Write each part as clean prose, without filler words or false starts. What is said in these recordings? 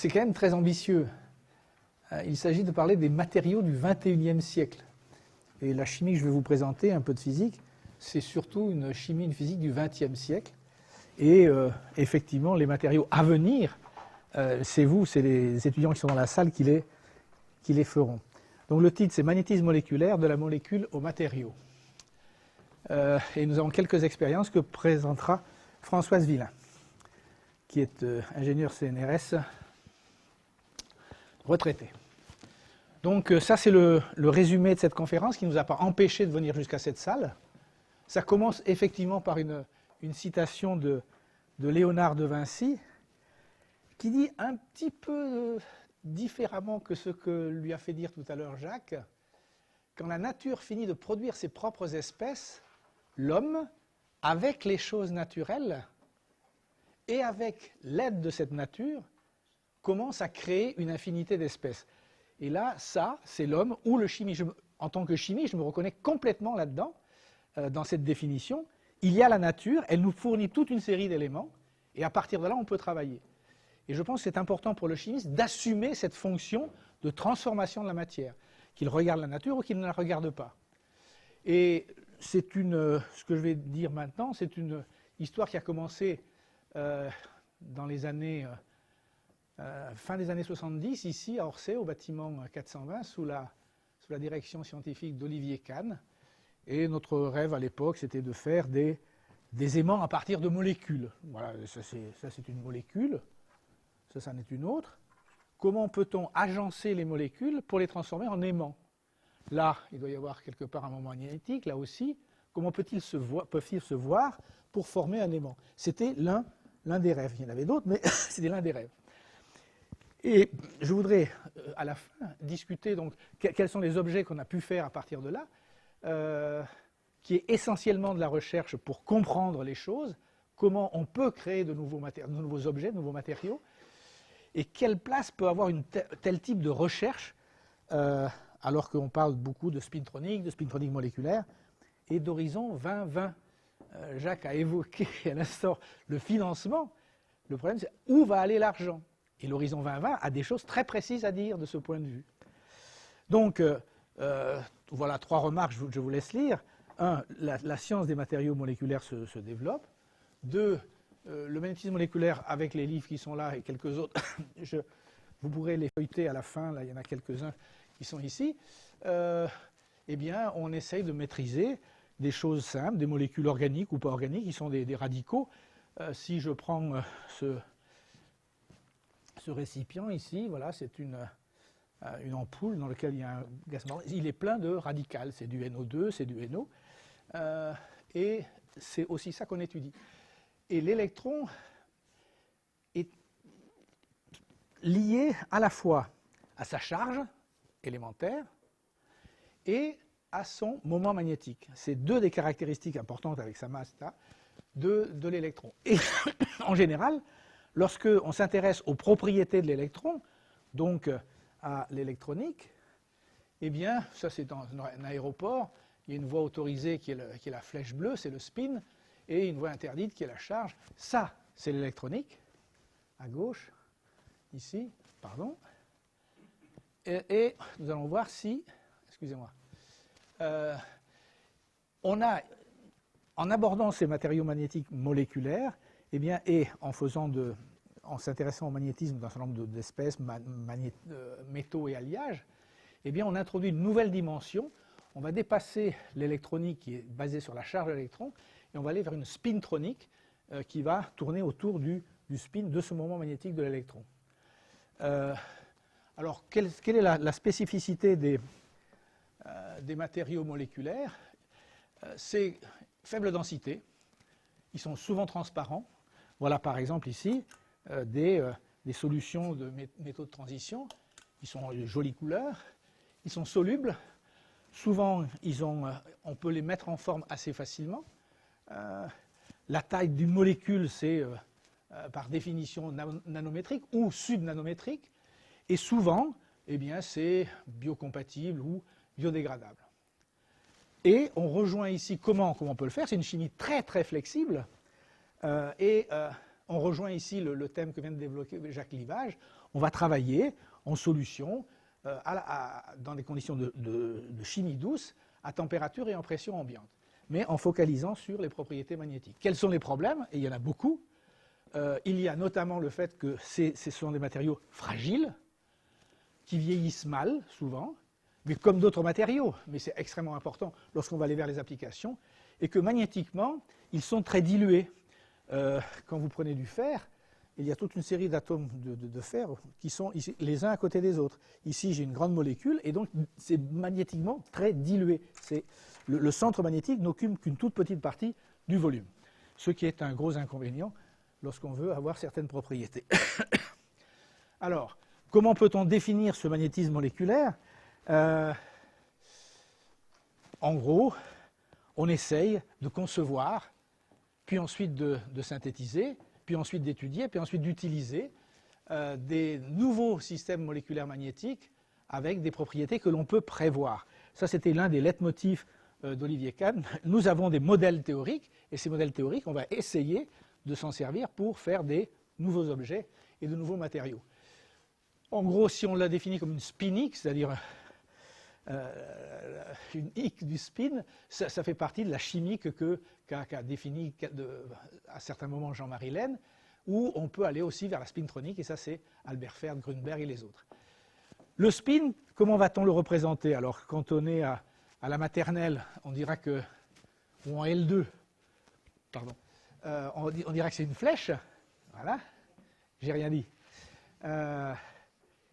c'est quand même très ambitieux. Il s'agit de parler des matériaux du XXIe siècle. Et la chimie que je vais vous présenter, un peu de physique, c'est surtout une chimie, une physique du XXe siècle. Et effectivement, les matériaux à venir, c'est vous, c'est les étudiants qui sont dans la salle qui les feront. Donc le titre, c'est Magnétisme moléculaire de la molécule au matériau. Et nous avons quelques expériences que présentera Françoise Villain, qui est ingénieure CNRS retraitée. Donc ça, c'est le résumé de cette conférence qui ne nous a pas empêché de venir jusqu'à cette salle. Ça commence effectivement par une citation de Léonard de Vinci, qui dit un petit peu différemment que ce que lui a fait dire tout à l'heure Jacques, quand la nature finit de produire ses propres espèces, l'homme, avec les choses naturelles et avec l'aide de cette nature, commence à créer une infinité d'espèces. Et là, ça, c'est l'homme ou le chimie. En tant que chimie, je me reconnais complètement là-dedans, dans cette définition. Il y a la nature, elle nous fournit toute une série d'éléments, et à partir de là, on peut travailler. Et je pense que c'est important pour le chimiste d'assumer cette fonction de transformation de la matière, qu'il regarde la nature ou qu'il ne la regarde pas. Et c'est ce que je vais dire maintenant, c'est une histoire qui a commencé dans les années, fin des années 70, ici à Orsay, au bâtiment 420, sous la direction scientifique d'Olivier Kahn. Et notre rêve à l'époque, c'était de faire des aimants à partir de molécules. Voilà, ça c'est une molécule, ça c'en est une autre. Comment peut-on agencer les molécules pour les transformer en aimants? Là, il doit y avoir quelque part un moment magnétique, là aussi. Comment peuvent-ils se voir pour former un aimant? C'était l'un des rêves. Il y en avait d'autres, mais c'était l'un des rêves. Et je voudrais, à la fin, discuter donc quels sont les objets qu'on a pu faire à partir de là, qui est essentiellement de la recherche pour comprendre les choses, comment on peut créer de nouveaux objets, de nouveaux matériaux, et quelle place peut avoir tel type de recherche, alors qu'on parle beaucoup de spintronique moléculaire, et d'horizon 2020. Jacques a évoqué à l'instant le financement. Le problème, c'est où va aller l'argent? Et l'horizon 2020 a des choses très précises à dire de ce point de vue. Donc, voilà 3 remarques, je vous laisse lire. 1, la science des matériaux moléculaires se développe. 2, le magnétisme moléculaire avec les livres qui sont là et quelques autres, vous pourrez les feuilleter à la fin, là il y en a quelques-uns qui sont ici. Eh bien, on essaye de maîtriser des choses simples, des molécules organiques ou pas organiques, qui sont des radicaux. Si je prends ce récipient ici, voilà, c'est une ampoule dans laquelle il y a un gaz marron. Il est plein de radicales, c'est du NO2, c'est du NO, et c'est aussi ça qu'on étudie. Et l'électron est lié à la fois à sa charge élémentaire et à son moment magnétique. C'est 2 des caractéristiques importantes avec sa masse de l'électron. Et en général, lorsque on s'intéresse aux propriétés de l'électron, donc à l'électronique, eh bien, ça c'est dans un aéroport, il y a une voie autorisée qui est la flèche bleue, c'est le spin, et une voie interdite qui est la charge. Ça, c'est l'électronique, à gauche, ici, pardon. Et nous allons voir si, excusez-moi, on a, en abordant ces matériaux magnétiques moléculaires, eh bien, et en s'intéressant au magnétisme d'un certain nombre d'espèces, métaux et alliages, eh bien, on introduit une nouvelle dimension. On va dépasser l'électronique qui est basée sur la charge de l'électron et on va aller vers une spintronique qui va tourner autour du spin de ce moment magnétique de l'électron. Alors, quelle est la spécificité des matériaux moléculaires? C'est faible densité. Ils sont souvent transparents. Voilà par exemple ici des solutions de métaux de transition. Ils sont de jolies couleurs. Ils sont solubles. Souvent, on peut les mettre en forme assez facilement. La taille d'une molécule, c'est par définition nanométrique ou subnanométrique. Et souvent, eh bien, c'est biocompatible ou biodégradable. Et on rejoint ici comment on peut le faire. C'est une chimie très très flexible. On rejoint ici le thème que vient de développer Jacques Livage. on va travailler en solution dans des conditions de chimie douce, à température et en pression ambiante, mais en focalisant sur les propriétés magnétiques. Quels sont les problèmes? Et il y en a beaucoup. Il y a notamment le fait que ce sont des matériaux fragiles, qui vieillissent mal, souvent, mais comme d'autres matériaux, mais c'est extrêmement important lorsqu'on va aller vers les applications, et que magnétiquement, ils sont très dilués. Quand vous prenez du fer, il y a toute une série d'atomes de fer qui sont ici, les uns à côté des autres. Ici, j'ai une grande molécule, et donc c'est magnétiquement très dilué. Le centre magnétique n'occupe qu'une toute petite partie du volume, ce qui est un gros inconvénient lorsqu'on veut avoir certaines propriétés. Alors, comment peut-on définir ce magnétisme moléculaire? En gros, on essaye de concevoir, puis ensuite de synthétiser, puis ensuite d'étudier, puis ensuite d'utiliser des nouveaux systèmes moléculaires magnétiques avec des propriétés que l'on peut prévoir. Ça, c'était l'un des leitmotifs d'Olivier Kahn. Nous avons des modèles théoriques, et ces modèles théoriques, on va essayer de s'en servir pour faire des nouveaux objets et de nouveaux matériaux. En gros, si on l'a défini comme une spinique, c'est-à-dire une hic du spin, ça fait partie de la chimie qu'a défini à certains moments Jean-Marie Lehn, où on peut aller aussi vers la spintronique, et ça c'est Albert Ferd, Grunberg et les autres. Le spin, comment va-t-on le représenter? Alors, quand on est à la maternelle, on dira que, ou en L2, pardon, on dira que c'est une flèche, voilà, j'ai rien dit.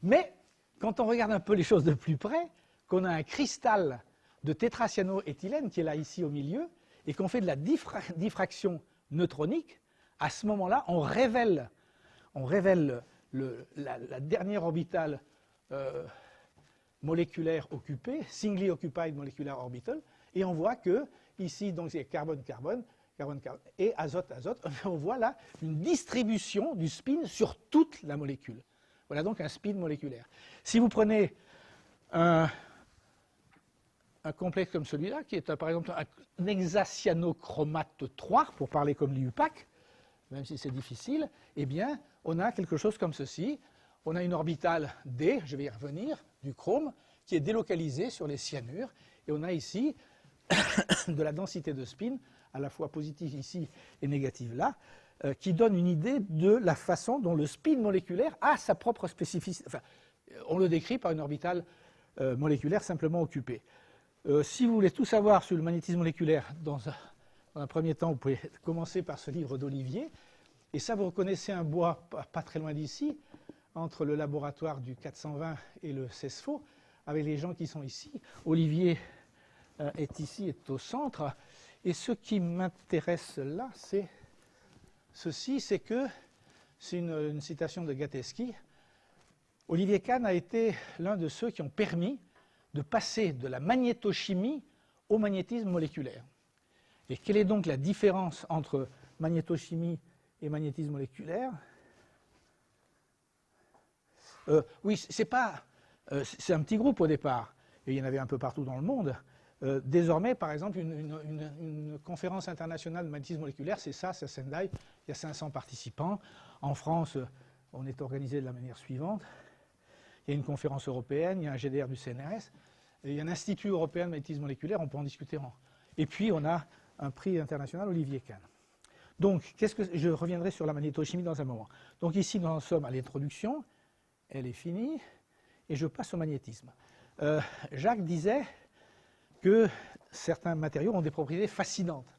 Mais, quand on regarde un peu les choses de plus près, qu'on a un cristal de tétracyanoéthylène qui est là ici au milieu, et qu'on fait de la diffraction neutronique, à ce moment-là, on révèle la dernière orbitale moléculaire occupée, singly occupied molecular orbital, et on voit que ici, donc c'est carbone-carbone, carbone-carbone, et azote-azote, on voit là une distribution du spin sur toute la molécule. Voilà donc un spin moléculaire. Si vous prenez un complexe comme celui-là, qui est par exemple un hexacyanochromate 3, pour parler comme l'IUPAC, même si c'est difficile, eh bien, on a quelque chose comme ceci. On a une orbitale D, je vais y revenir, du chrome, qui est délocalisée sur les cyanures, et on a ici de la densité de spin, à la fois positive ici et négative là, qui donne une idée de la façon dont le spin moléculaire a sa propre spécificité. Enfin, on le décrit par une orbitale moléculaire simplement occupée. Si vous voulez tout savoir sur le magnétisme moléculaire, dans un premier temps, vous pouvez commencer par ce livre d'Olivier. Et ça, vous reconnaissez un bois pas très loin d'ici, entre le laboratoire du 420 et le CESFO, avec les gens qui sont ici. Olivier est ici, est au centre. Et ce qui m'intéresse là, c'est ceci, c'est que, c'est une citation de Gatteschi, Olivier Kahn a été l'un de ceux qui ont permis de passer de la magnétochimie au magnétisme moléculaire. Et quelle est donc la différence entre magnétochimie et magnétisme moléculaire? Oui, c'est un petit groupe au départ, et il y en avait un peu partout dans le monde. Désormais, par exemple, une conférence internationale de magnétisme moléculaire, c'est ça, c'est à Sendai, il y a 500 participants. En France, on est organisé de la manière suivante. Il y a une conférence européenne, il y a un GDR du CNRS, et il y a un institut européen de magnétisme moléculaire, on peut en discuter. Et puis, on a un prix international Olivier Kahn. Donc, je reviendrai sur la magnétochimie dans un moment. Donc ici, nous en sommes à l'introduction, elle est finie, et je passe au magnétisme. Jacques disait que certains matériaux ont des propriétés fascinantes.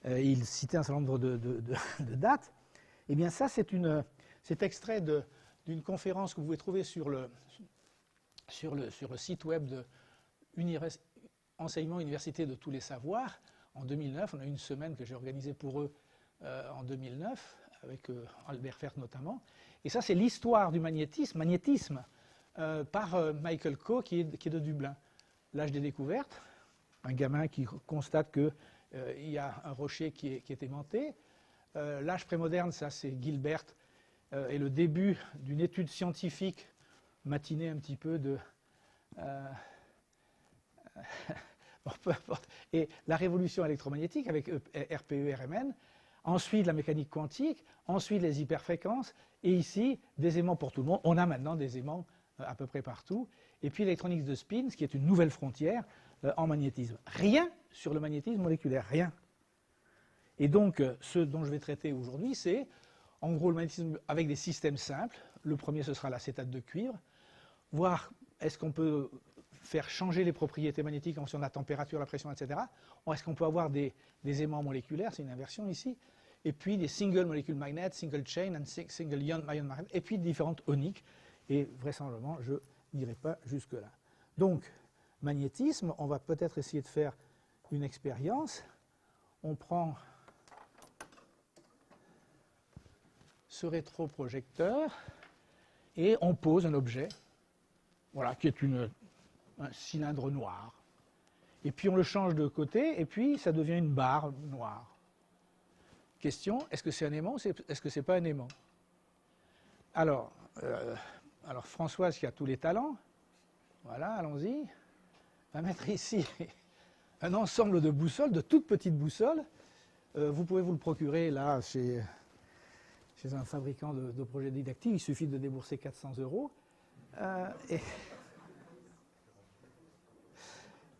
Il citait un certain nombre de dates. Eh bien, ça, c'est extrait d'une conférence que vous pouvez trouver sur le site web de Enseignement Université de tous les savoirs. En 2009, on a eu une semaine que j'ai organisée pour eux en 2009, avec Albert Fert notamment. Et ça, c'est l'histoire du magnétisme par Michael Coe, qui est de Dublin. L'âge des découvertes, un gamin qui constate qu'il y a un rocher qui est aimanté. L'âge prémoderne, ça c'est Gilbert, et le début d'une étude scientifique matinée un petit peu de... bon, peu importe. Et la révolution électromagnétique avec RPE, RMN, ensuite la mécanique quantique, ensuite les hyperfréquences, et ici, des aimants pour tout le monde. On a maintenant des aimants à peu près partout. Et puis l'électronique de spin, ce qui est une nouvelle frontière en magnétisme. Rien sur le magnétisme moléculaire, rien. Et donc, ce dont je vais traiter aujourd'hui, c'est en gros le magnétisme avec des systèmes simples. Le premier, ce sera l'acétate de cuivre. Voir est-ce qu'on peut faire changer les propriétés magnétiques en fonction de la température, la pression, etc. Ou est-ce qu'on peut avoir des aimants moléculaires, c'est une inversion ici, et puis des single molecule magnets, single chain, and single ion magnet, et puis différentes oniques, et vraisemblablement, je n'irai pas jusque-là. Donc, magnétisme, on va peut-être essayer de faire une expérience. On prend ce rétroprojecteur et on pose un objet, voilà, qui est un cylindre noir. Et puis on le change de côté, et puis ça devient une barre noire. Question, est-ce que c'est un aimant ou est-ce que ce n'est pas un aimant? Alors, Françoise, qui a tous les talents, voilà, allons-y, va mettre ici un ensemble de boussoles, de toutes petites boussoles. Vous pouvez vous le procurer là chez un fabricant de projets didactiques, il suffit de débourser 400 €.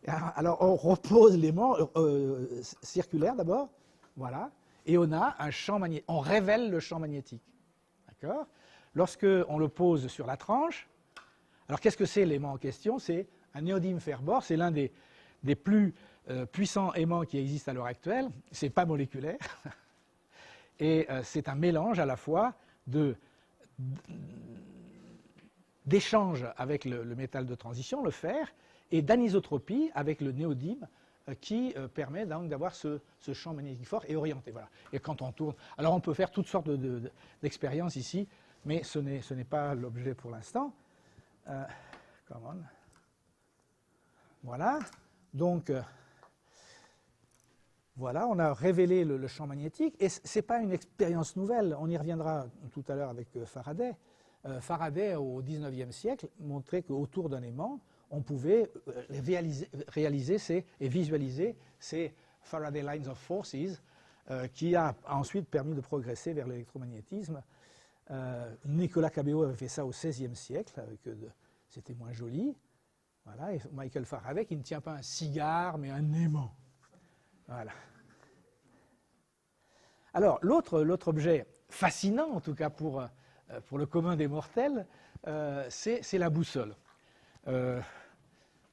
Alors, on repose l'aimant circulaire d'abord, voilà, et on a un champ magnétique, on révèle le champ magnétique. D'accord? Lorsque on le pose sur la tranche, alors qu'est-ce que c'est l'aimant en question? C'est un néodyme fer-bore, c'est l'un des plus puissants aimants qui existent à l'heure actuelle, c'est pas moléculaire, et c'est un mélange à la fois d'échange avec le métal de transition, le fer, et d'anisotropie avec le néodyme qui permet donc d'avoir ce champ magnétique fort et orienté. Voilà. Et quand on tourne, alors on peut faire toutes sortes d'expériences ici, mais ce n'est pas l'objet pour l'instant. Voilà. Donc, voilà, on a révélé le champ magnétique, et ce n'est pas une expérience nouvelle, on y reviendra tout à l'heure avec Faraday. Faraday, au XIXe siècle, montrait qu'autour d'un aimant, on pouvait réaliser et visualiser ces Faraday Lines of Forces qui a ensuite permis de progresser vers l'électromagnétisme. Nicolas Cabeo avait fait ça au XVIe siècle, c'était moins joli. Voilà, et Michael Faraday qui ne tient pas un cigare mais un aimant. Voilà. Alors, l'autre objet fascinant, en tout cas pour le commun des mortels, c'est la boussole.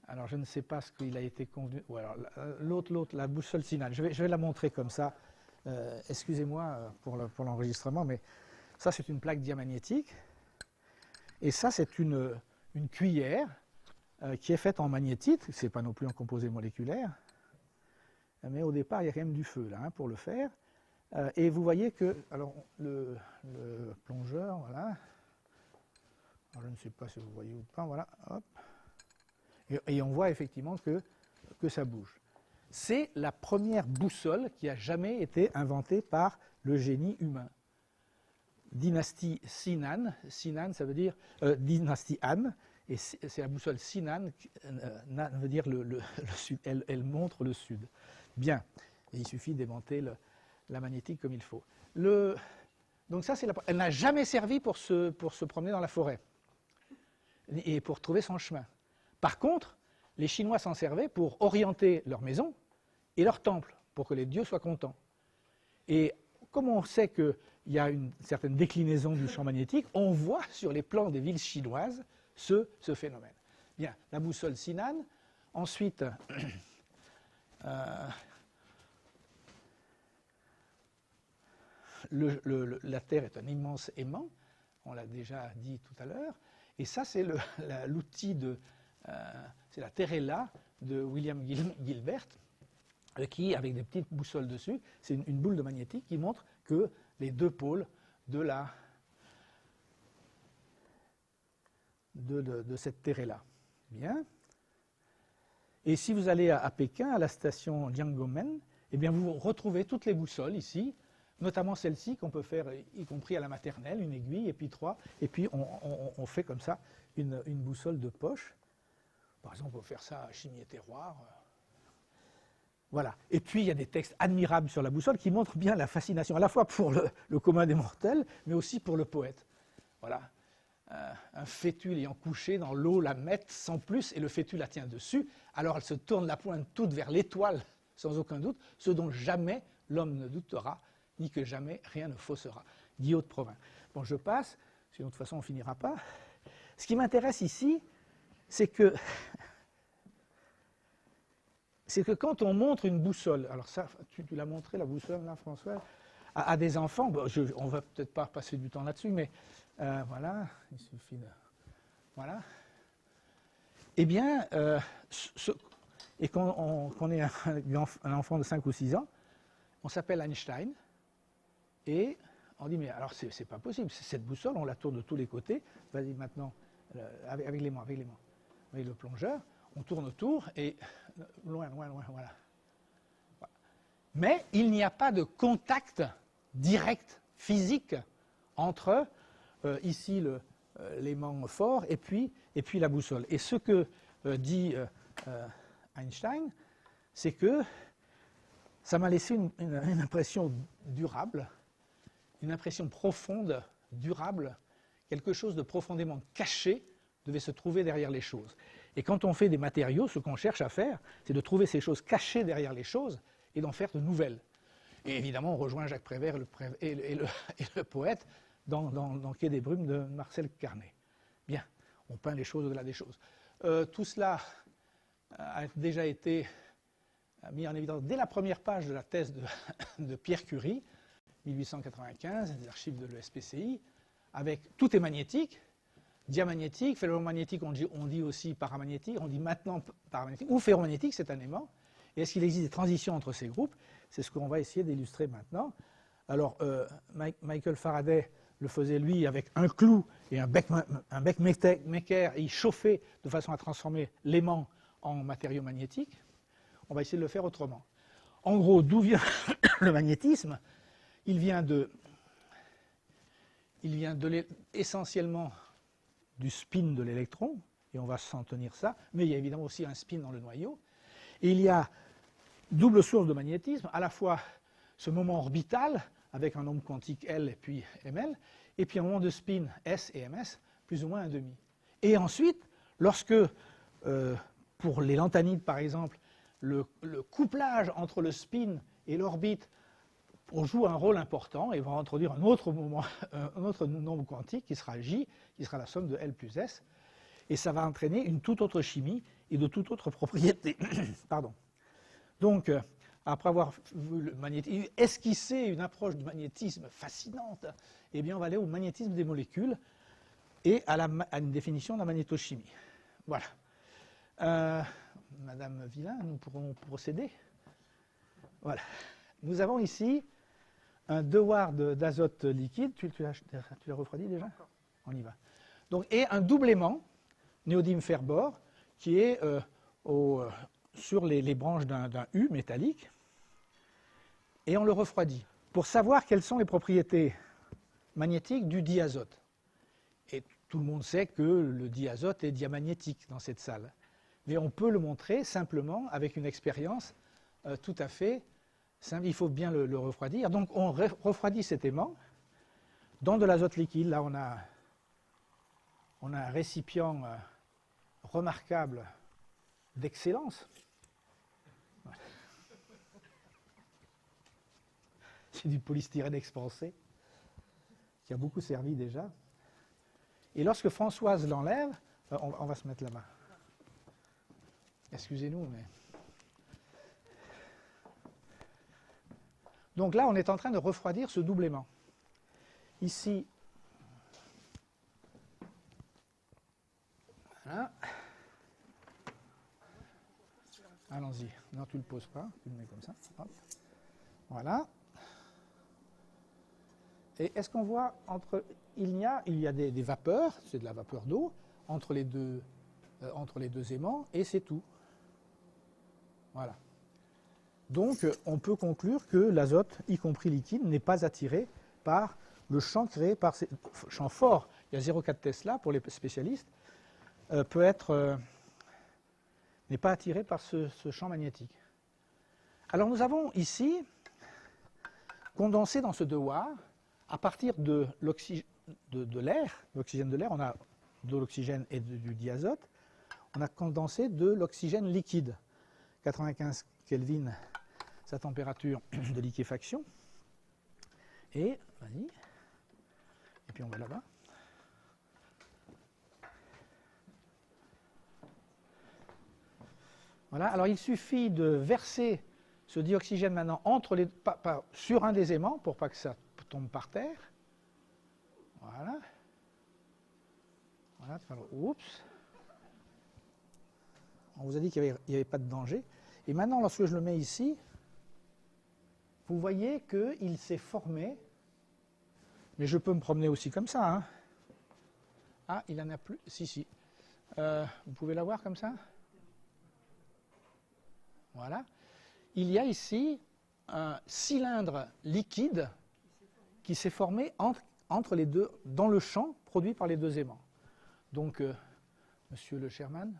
Alors, je ne sais pas ce qu'il a été convenu. Ou alors, l'autre, la boussole Sinan. Je vais la montrer comme ça. Excusez-moi pour l'enregistrement, mais ça, c'est une plaque diamagnétique. Et ça, c'est une cuillère qui est faite en magnétite. Ce n'est pas non plus un composé moléculaire. Mais au départ, il y a quand même du feu là pour le faire. Et vous voyez que, alors, le plongeur, voilà. Alors, je ne sais pas si vous voyez ou pas, voilà, hop. Et on voit effectivement que ça bouge. C'est la première boussole qui a jamais été inventée par le génie humain. Dynastie Sinan, Sinan ça veut dire dynastie Han, et c'est la boussole Sinan, veut dire le sud, elle montre le sud. Bien, et il suffit d'aimanter la magnétique comme il faut. Donc ça, elle n'a jamais servi pour se promener dans la forêt et pour trouver son chemin. Par contre, les Chinois s'en servaient pour orienter leur maison et leur temple, pour que les dieux soient contents. Et comme on sait qu'il y a une certaine déclinaison du champ magnétique, on voit sur les plans des villes chinoises ce phénomène. Bien, la boussole Sinan. Ensuite, la Terre est un immense aimant, on l'a déjà dit tout à l'heure, et ça c'est l'outil c'est la Terrella de William Gilbert, qui, avec des petites boussoles dessus, c'est une boule de magnétique qui montre que les deux pôles de cette Terrella. Bien. Et si vous allez à Pékin, à la station Liangmen, eh bien vous retrouvez toutes les boussoles ici, notamment celle-ci qu'on peut faire, y compris à la maternelle, une aiguille, et puis 3, et puis on fait comme ça une boussole de poche. Par exemple, on peut faire ça à Chimie et Terroir. Voilà. Et puis, il y a des textes admirables sur la boussole qui montrent bien la fascination, à la fois pour le commun des mortels, mais aussi pour le poète. Voilà. Un fétu ayant couché dans l'eau la mette sans plus, et le fétu la tient dessus. Alors elle se tourne la pointe toute vers l'étoile, sans aucun doute, ce dont jamais l'homme ne doutera, ni que jamais rien ne faussera. Guillaume de Provins. Bon, je passe, sinon de toute façon on ne finira pas. Ce qui m'intéresse ici, c'est que quand on montre une boussole, alors ça, tu l'as montré la boussole là, François, à des enfants, bon, on ne va peut-être pas passer du temps là-dessus, mais voilà, il suffit de... Voilà. Eh bien, et quand on est un enfant de 5 ou 6 ans, on s'appelle Einstein, et on dit, mais alors c'est pas possible, cette boussole, on la tourne de tous les côtés, vas-y maintenant, avec les mains, avec le plongeur, on tourne autour, et loin, voilà. Mais il n'y a pas de contact direct, physique, entre ici l'aimant fort et puis la boussole. Et ce que dit Einstein, c'est que ça m'a laissé une impression durable, une impression profonde, durable, quelque chose de profondément caché devait se trouver derrière les choses. Et quand on fait des matériaux, ce qu'on cherche à faire, c'est de trouver ces choses cachées derrière les choses et d'en faire de nouvelles. Et évidemment, on rejoint Jacques Prévert et le poète dans Quai des Brumes de Marcel Carnet. Bien, on peint les choses au-delà des choses. Tout cela a déjà été mis en évidence dès la première page de la thèse de Pierre Curie, 1895, des archives de l'ESPCI, avec tout est magnétique, diamagnétique, ferromagnétique, on dit aussi paramagnétique, on dit maintenant paramagnétique, ou ferromagnétique, c'est un aimant. Et est-ce qu'il existe des transitions entre ces groupes? C'est ce qu'on va essayer d'illustrer maintenant. Alors, Michael Faraday le faisait, lui, avec un clou et un bec Mecker, et il chauffait de façon à transformer l'aimant en matériau magnétique. On va essayer de le faire autrement. En gros, d'où vient le magnétisme? Il vient essentiellement du spin de l'électron, et on va s'en tenir ça, mais il y a évidemment aussi un spin dans le noyau. Et il y a double source de magnétisme, à la fois ce moment orbital, avec un nombre quantique L et puis Ml, et puis un moment de spin S et Ms, plus ou moins un demi. Et ensuite, lorsque, pour les lanthanides par exemple, le couplage entre le spin et l'orbite joue un rôle important, et va introduire un autre nombre quantique qui sera J, qui sera la somme de L plus S, et ça va entraîner une toute autre chimie et de toute autre propriété. Pardon. Donc, après avoir vu esquissé une approche du magnétisme fascinante, eh bien, on va aller au magnétisme des molécules et à une définition de la magnétochimie. Voilà. Madame Villain, nous pourrons procéder. Voilà. Nous avons ici un devoir d'azote liquide. Tu l'as refroidi déjà? On y va. Donc, et un double aimant, néodyme fer-bore, qui est sur les branches d'un U métallique, et on le refroidit pour savoir quelles sont les propriétés magnétiques du diazote. Et tout le monde sait que le diazote est diamagnétique dans cette salle. Mais on peut le montrer simplement avec une expérience tout à fait simple. Il faut bien le refroidir. Donc on refroidit cet aimant dans de l'azote liquide. Là, on a un récipient remarquable d'excellence. Voilà. C'est du polystyrène expansé qui a beaucoup servi déjà. Et lorsque Françoise l'enlève, on va se mettre là-bas. Excusez-nous, mais... Donc là, on est en train de refroidir ce double aimant. Ici, voilà. Allons-y. Non, tu ne le poses pas, tu le mets comme ça. Hop. Voilà. Et est-ce qu'on voit il y a des vapeurs, c'est de la vapeur d'eau, entre les deux aimants, et c'est tout. Voilà. Donc, on peut conclure que l'azote, y compris liquide, n'est pas attiré par le champ créé par ces champs forts. Il y a 0,4 Tesla pour les spécialistes, n'est pas attiré par ce champ magnétique. Alors nous avons ici condensé dans ce devoir, à partir de l'air, l'oxygène de l'air, on a de l'oxygène et du diazote, on a condensé de l'oxygène liquide, 95 Kelvin, sa température de liquéfaction. Et, vas-y, et puis on va là-bas. Voilà, alors il suffit de verser ce dioxygène maintenant sur un des aimants pour pas que ça tombe par terre. Voilà. Voilà, oups. On vous a dit qu'il n'y avait pas de danger. Et maintenant, lorsque je le mets ici, vous voyez qu'il s'est formé. Mais je peux me promener aussi comme ça. Hein. Ah, il n'en a plus. Si. Vous pouvez la voir comme ça? Voilà. Il y a ici un cylindre liquide qui s'est formé entre les deux, dans le champ produit par les deux aimants. Donc, monsieur le Sherman,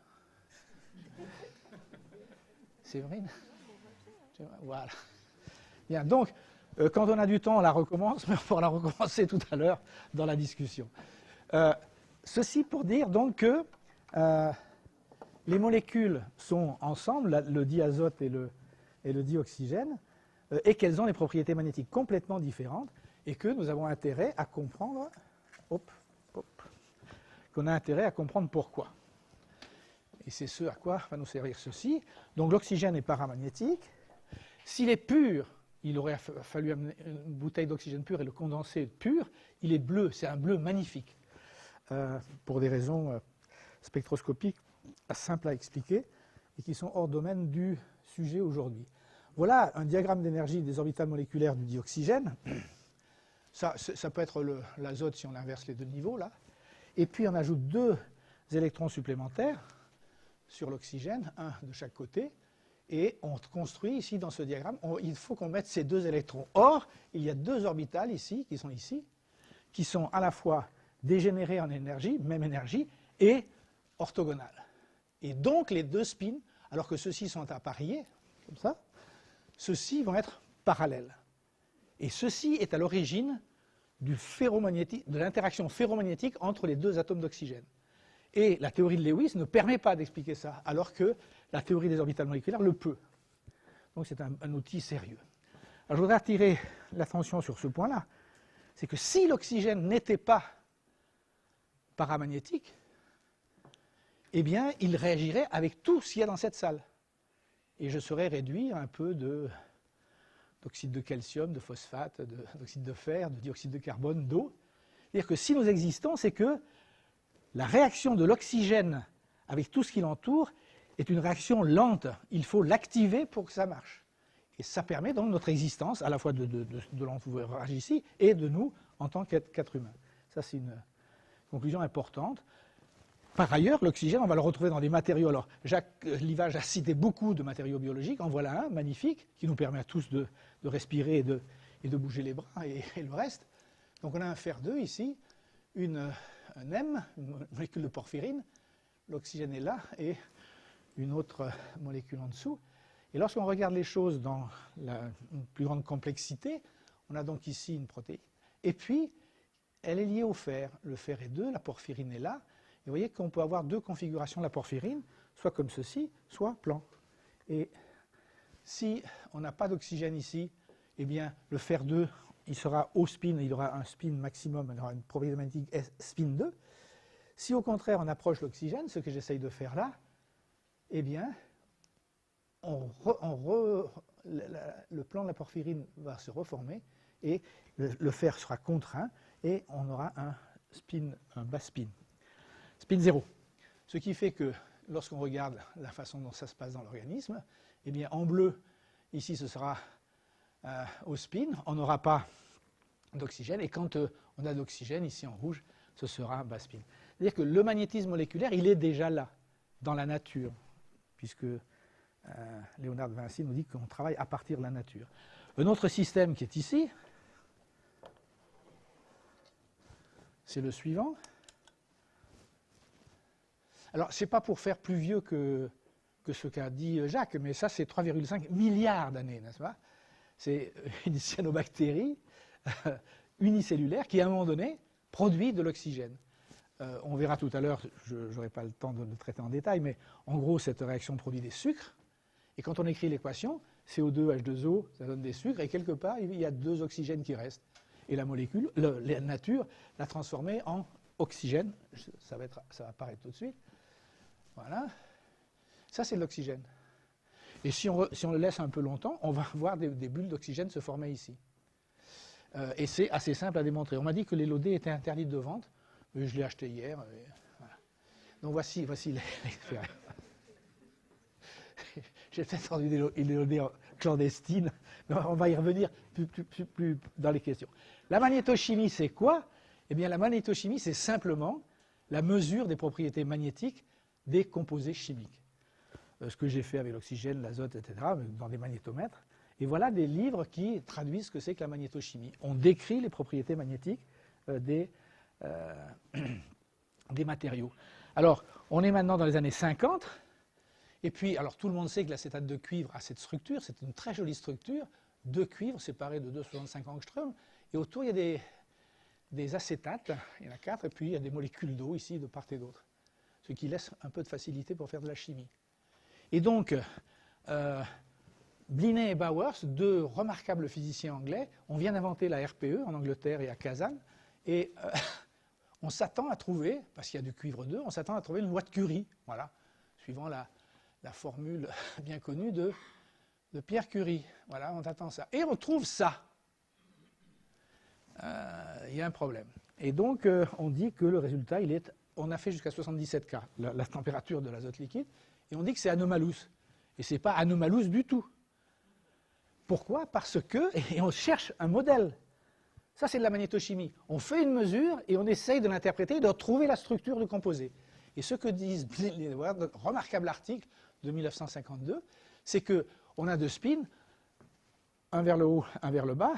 Séverine, voilà. Bien, donc, quand on a du temps, on la recommence, mais on pourra la recommencer tout à l'heure dans la discussion. Ceci pour dire donc que les molécules sont ensemble, le diazote et le dioxygène, et qu'elles ont des propriétés magnétiques complètement différentes, et que nous avons intérêt à comprendre, qu'on a intérêt à comprendre pourquoi. Et c'est ce à quoi va nous servir ceci. Donc l'oxygène est paramagnétique. S'il est pur, il aurait fallu amener une bouteille d'oxygène pur et le condenser pur. Il est bleu, c'est un bleu magnifique, pour des raisons spectroscopiques simples à expliquer et qui sont hors domaine du sujet aujourd'hui. Voilà un diagramme d'énergie des orbitales moléculaires du dioxygène. Ça peut être l'azote si on inverse les deux niveaux, là. Et puis on ajoute 2 électrons supplémentaires sur l'oxygène, un de chaque côté, et on construit ici dans ce diagramme, il faut qu'on mette ces 2 électrons. Or, il y a 2 orbitales ici, qui sont à la fois dégénérées en énergie, même énergie, et orthogonales. Et donc les 2 spins, alors que ceux-ci sont appariés, comme ça, ceux-ci vont être parallèles. Et ceci est à l'origine de l'interaction ferromagnétique entre les 2 atomes d'oxygène. Et la théorie de Lewis ne permet pas d'expliquer ça, alors que la théorie des orbitales moléculaires le peut. Donc c'est un outil sérieux. Alors je voudrais attirer l'attention sur ce point-là. C'est que si l'oxygène n'était pas paramagnétique, eh bien il réagirait avec tout ce qu'il y a dans cette salle. Et je serais réduit à un peu d'oxyde de calcium, de phosphate, d'oxyde de fer, de dioxyde de carbone, d'eau. C'est-à-dire que si nous existons, c'est que la réaction de l'oxygène avec tout ce qui l'entoure est une réaction lente. Il faut l'activer pour que ça marche. Et ça permet donc notre existence, à la fois de l'entourage ici et de nous en tant qu'êtres humains. Ça, c'est une conclusion importante. Par ailleurs, l'oxygène, on va le retrouver dans des matériaux. Alors, Jacques Livage a cité beaucoup de matériaux biologiques. En voilà un, magnifique, qui nous permet à tous de respirer et de bouger les bras et le reste. Donc, on a un fer 2 ici, un M, une molécule de porphyrine. L'oxygène est là et une autre molécule en dessous. Et lorsqu'on regarde les choses dans une plus grande complexité, on a donc ici une protéine. Et puis, elle est liée au fer. Le fer est 2, la porphyrine est là. Et vous voyez qu'on peut avoir 2 configurations de la porphyrine, soit comme ceci, soit plan. Et si on n'a pas d'oxygène ici, eh bien, le fer 2, il sera au spin, il aura un spin maximum, il aura une propriété magnétique spin 2. Si au contraire on approche l'oxygène, ce que j'essaye de faire là, eh bien, le plan de la porphyrine va se reformer et le fer sera contraint et on aura un bas spin. Spin 0. Ce qui fait que lorsqu'on regarde la façon dont ça se passe dans l'organisme, eh bien en bleu, ici ce sera au spin, on n'aura pas d'oxygène, et quand on a d'oxygène, ici en rouge, ce sera bas spin. C'est-à-dire que le magnétisme moléculaire, il est déjà là, dans la nature, puisque Léonard de Vinci nous dit qu'on travaille à partir de la nature. Un autre système qui est ici, c'est le suivant. Alors, ce n'est pas pour faire plus vieux que que ce qu'a dit Jacques, mais ça c'est 3,5 milliards d'années, n'est-ce pas? C'est une cyanobactérie unicellulaire qui, à un moment donné, produit de l'oxygène. On verra tout à l'heure, je n'aurai pas le temps de le traiter en détail, mais en gros, cette réaction produit des sucres. Et quand on écrit l'équation, CO2, H2O, ça donne des sucres, et quelque part, il y a 2 oxygènes qui restent. Et la molécule, la nature, l'a transformé en oxygène. Ça va apparaître tout de suite. Voilà. Ça, c'est de l'oxygène. Et si on le laisse un peu longtemps, on va voir des bulles d'oxygène se former ici. Et c'est assez simple à démontrer. On m'a dit que les LOD étaient interdites de vente. Je l'ai acheté hier. Voilà. Donc voici l'expérience. J'ai peut-être rendu des LOD clandestines, mais on va y revenir plus dans les questions. La magnétochimie, c'est quoi? Eh bien, la magnétochimie, c'est simplement la mesure des propriétés magnétiques des composés chimiques. Ce que j'ai fait avec l'oxygène, l'azote, etc., dans des magnétomètres. Et voilà des livres qui traduisent ce que c'est que la magnétochimie. On décrit les propriétés magnétiques des matériaux. Alors, on est maintenant dans les années 50. Et puis, alors tout le monde sait que l'acétate de cuivre a cette structure. C'est une très jolie structure. 2 cuivres séparés de 2,65 angstroms. Et autour, il y a des acétates. Il y en a 4. Et puis, il y a des molécules d'eau ici, de part et d'autre. Ce qui laisse un peu de facilité pour faire de la chimie. Et donc, Bliney et Bowers, 2 remarquables physiciens anglais, on vient d'inventer la RPE en Angleterre et à Kazan, et on s'attend à trouver, parce qu'il y a du cuivre 2, on s'attend à trouver une loi de Curie, voilà, suivant la formule bien connue de Pierre Curie. Voilà, on attend ça. Et on trouve ça. Il y a un problème. Et donc, on dit que le résultat, on a fait jusqu'à 77 K, la température de l'azote liquide, et on dit que c'est anomalous. Et ce n'est pas anomalous du tout. Pourquoi? Parce que, et on cherche un modèle. Ça, c'est de la magnétochimie. On fait une mesure et on essaye de l'interpréter, de retrouver la structure du composé. Et ce que disent les remarquable article de 1952, c'est qu'on a 2 spins, un vers le haut, un vers le bas,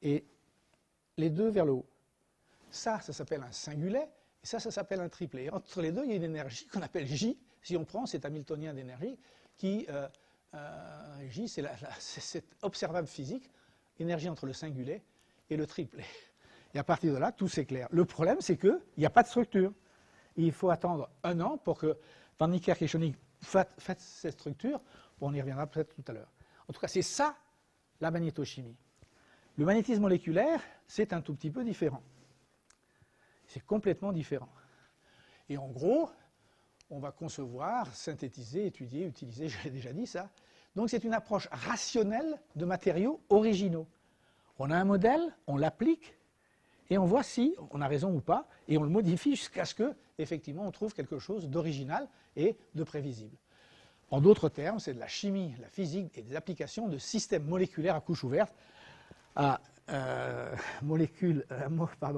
et les 2 vers le haut. Ça s'appelle un singulet, et ça s'appelle un triplet. Et entre les deux, il y a une énergie qu'on appelle J. Si on prend cet hamiltonien d'énergie, qui, J, c'est cette observable physique, énergie entre le singulet et le triplet. Et à partir de là, tout s'éclaire. Le problème, c'est qu'il n'y a pas de structure. Il faut attendre 1 an pour que Van Niekerk et Schoening fassent cette structure. Bon, on y reviendra peut-être tout à l'heure. En tout cas, c'est ça, la magnétochimie. Le magnétisme moléculaire, c'est un tout petit peu différent. C'est complètement différent. Et en gros, on va concevoir, synthétiser, étudier, utiliser, j'ai déjà dit ça. Donc c'est une approche rationnelle de matériaux originaux. On a un modèle, on l'applique, et on voit si on a raison ou pas, et on le modifie jusqu'à ce que, effectivement, on trouve quelque chose d'original et de prévisible. En d'autres termes, c'est de la chimie, de la physique et des applications de systèmes moléculaires à couche ouverte à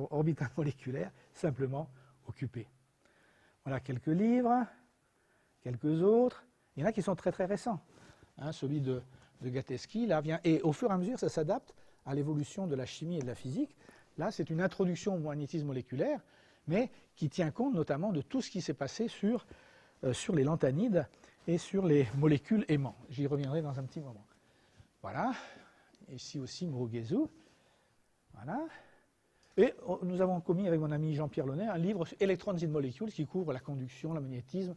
orbitales moléculaires simplement occupées. Voilà quelques livres, quelques autres. Il y en a qui sont très très récents. Celui de Gatteschi, là, vient, et au fur et à mesure, ça s'adapte à l'évolution de la chimie et de la physique. Là, c'est une introduction au magnétisme moléculaire, mais qui tient compte notamment de tout ce qui s'est passé sur les lanthanides et sur les molécules aimants. J'y reviendrai dans un petit moment. Voilà. Ici aussi, Murugezu. Voilà. Et nous avons commis avec mon ami Jean-Pierre Launay un livre sur Electrons in Molecules qui couvre la conduction, le magnétisme,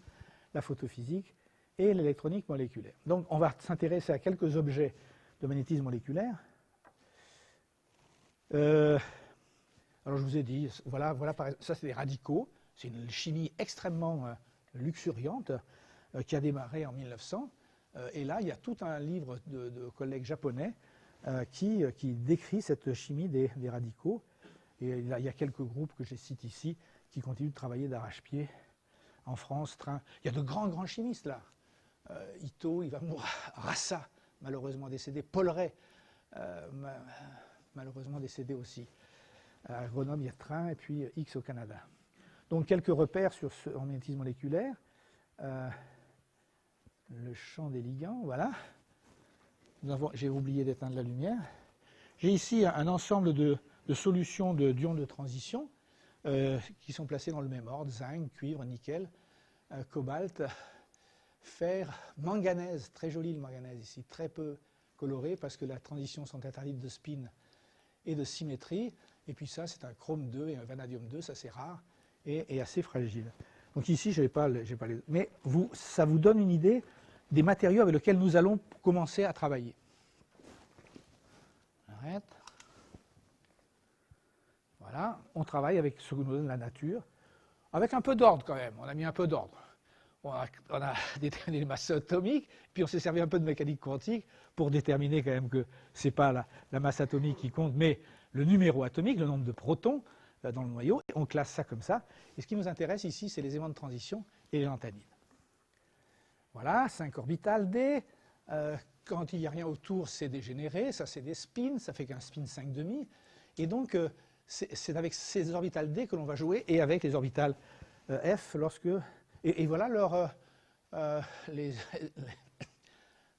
la photophysique et l'électronique moléculaire. Donc on va s'intéresser à quelques objets de magnétisme moléculaire. Alors je vous ai dit, voilà ça c'est des radicaux, c'est une chimie extrêmement luxuriante qui a démarré en 1900. Et là il y a tout un livre de collègues japonais qui décrit cette chimie des radicaux. Et il y a quelques groupes que je cite ici qui continuent de travailler d'arrache-pied en France. Il y a de grands chimistes là. Ito, Iwamura, Rassa, malheureusement décédé, Paul Ray, malheureusement décédé aussi. À Grenoble, il y a Train et puis X au Canada. Donc quelques repères sur ce magnétisme moléculaire. Le champ des ligands, voilà. J'ai oublié d'éteindre la lumière. J'ai ici un ensemble de solutions d'ions de transition qui sont placées dans le même ordre, zinc, cuivre, nickel, cobalt, fer, manganèse, très joli le manganèse ici, très peu coloré parce que la transition sont interdites de spin et de symétrie. Et puis ça, c'est un chrome 2 et un vanadium 2, ça c'est rare et assez fragile. Donc ici, je n'ai pas les... Mais ça vous donne une idée des matériaux avec lesquels nous allons commencer à travailler. Arrête. Voilà, on travaille avec ce que nous donne la nature, avec un peu d'ordre quand même, on a mis un peu d'ordre. On a déterminé les masses atomiques, puis on s'est servi un peu de mécanique quantique pour déterminer quand même que ce n'est pas la masse atomique qui compte, mais le numéro atomique, le nombre de protons dans le noyau, et on classe ça comme ça. Et ce qui nous intéresse ici, c'est les éléments de transition et les lanthanines. Voilà, 5 orbitales D. Quand il n'y a rien autour, c'est dégénéré, ça c'est des spins, ça fait qu'un spin 5,5. Et donc, c'est avec ces orbitales D que l'on va jouer, et avec les orbitales F, lorsque... Et voilà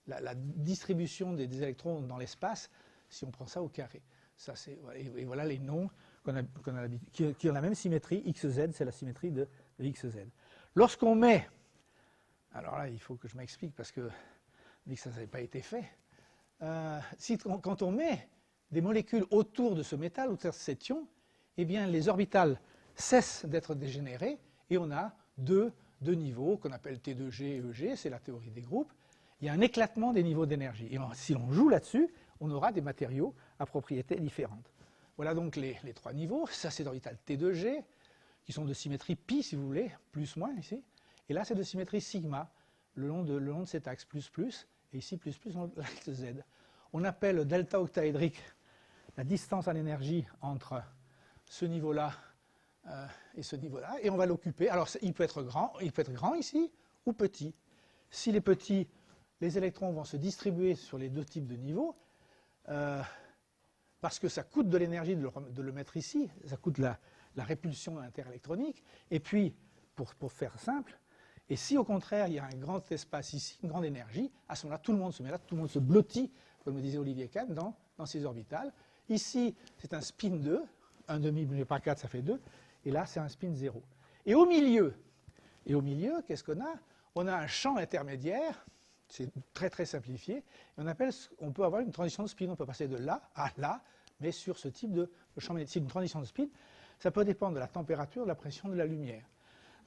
la distribution des électrons dans l'espace, si on prend ça au carré. Ça, et voilà les noms qui ont la même symétrie. XZ, c'est la symétrie de XZ. Lorsqu'on met... Alors là, il faut que je m'explique parce que ça n'avait pas été fait. Quand on met des molécules autour de ce métal, autour de cet ion, eh bien, les orbitales cessent d'être dégénérées et on a deux niveaux qu'on appelle T2G et EG, c'est la théorie des groupes. Il y a un éclatement des niveaux d'énergie. Et si l'on joue là-dessus, on aura des matériaux à propriétés différentes. Voilà donc les 3 niveaux. Ça, c'est l'orbital T2G, qui sont de symétrie pi, si vous voulez, plus, moins ici. Et là, c'est de symétrie sigma, le long de cet axe plus, plus, et ici plus, plus dans l'axe Z. On appelle delta octaédrique la distance à l'énergie entre ce niveau-là et ce niveau-là, et on va l'occuper. Alors, il peut être grand ici, ou petit. S'il est petit, les électrons vont se distribuer sur les 2 types de niveaux, parce que ça coûte de l'énergie de le mettre ici, ça coûte la répulsion interélectronique, et puis, pour faire simple, et si au contraire, il y a un grand espace ici, une grande énergie, à ce moment-là, tout le monde se met là, tout le monde se blottit, comme le disait Olivier Kahn, dans ces orbitales. Ici, c'est un spin 2, 1,5 multiplié par 4, ça fait 2, et là, c'est un spin 0. Et au milieu, qu'est-ce qu'on a? On a un champ intermédiaire, c'est très très simplifié, et on peut avoir une transition de spin, on peut passer de là à là, mais sur ce type de champ magnétique. C'est une transition de spin, ça peut dépendre de la température, de la pression, de la lumière.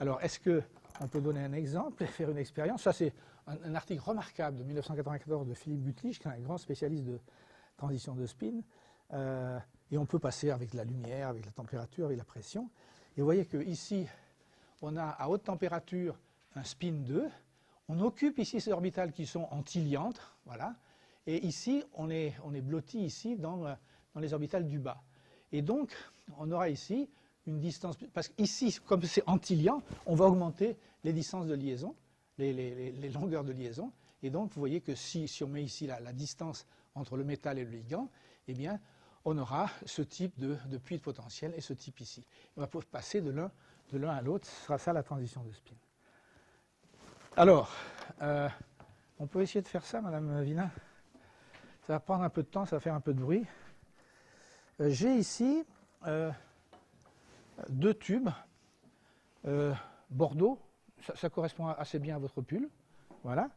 Alors, est-ce qu'on peut donner un exemple et faire une expérience? Ça, c'est un article remarquable de 1994 de Philippe Butlich, qui est un grand spécialiste de transition de spin. Et on peut passer avec la lumière, avec la température, avec la pression. Et vous voyez qu'ici, on a à haute température un spin 2. On occupe ici ces orbitales qui sont antiliantes, voilà. Et ici, on est blotti ici dans les orbitales du bas. Et donc, on aura ici une distance, parce qu'ici, comme c'est antiliant, on va augmenter les distances de liaison, les longueurs de liaison. Et donc, vous voyez que si on met ici la distance entre le métal et le ligand, eh bien, on aura ce type de puits de potentiel et ce type ici. On va pouvoir passer de l'un à l'autre, ce sera ça la transition de spin. Alors, on peut essayer de faire ça, Madame Vina. Ça va prendre un peu de temps, ça va faire un peu de bruit. J'ai ici 2 tubes Bordeaux, ça correspond assez bien à votre pull. Voilà.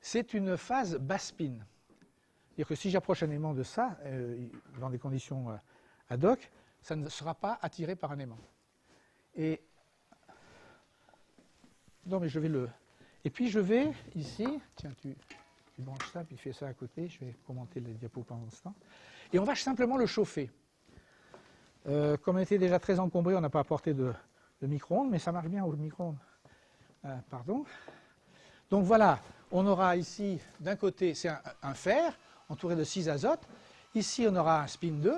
C'est une phase basse spin. C'est-à-dire que si j'approche un aimant de ça, dans des conditions ad hoc, ça ne sera pas attiré par un aimant. Et non, mais je vais le... Et puis je vais ici, tiens, tu branches ça, puis fais ça à côté, je vais commenter les diapos pendant ce temps. Et on va simplement le chauffer. Comme on était déjà très encombré, on n'a pas apporté de micro-ondes, mais ça marche bien au micro-ondes. Pardon. Donc voilà, on aura ici, d'un côté, c'est un fer entouré de 6 azotes. Ici, on aura un spin 2.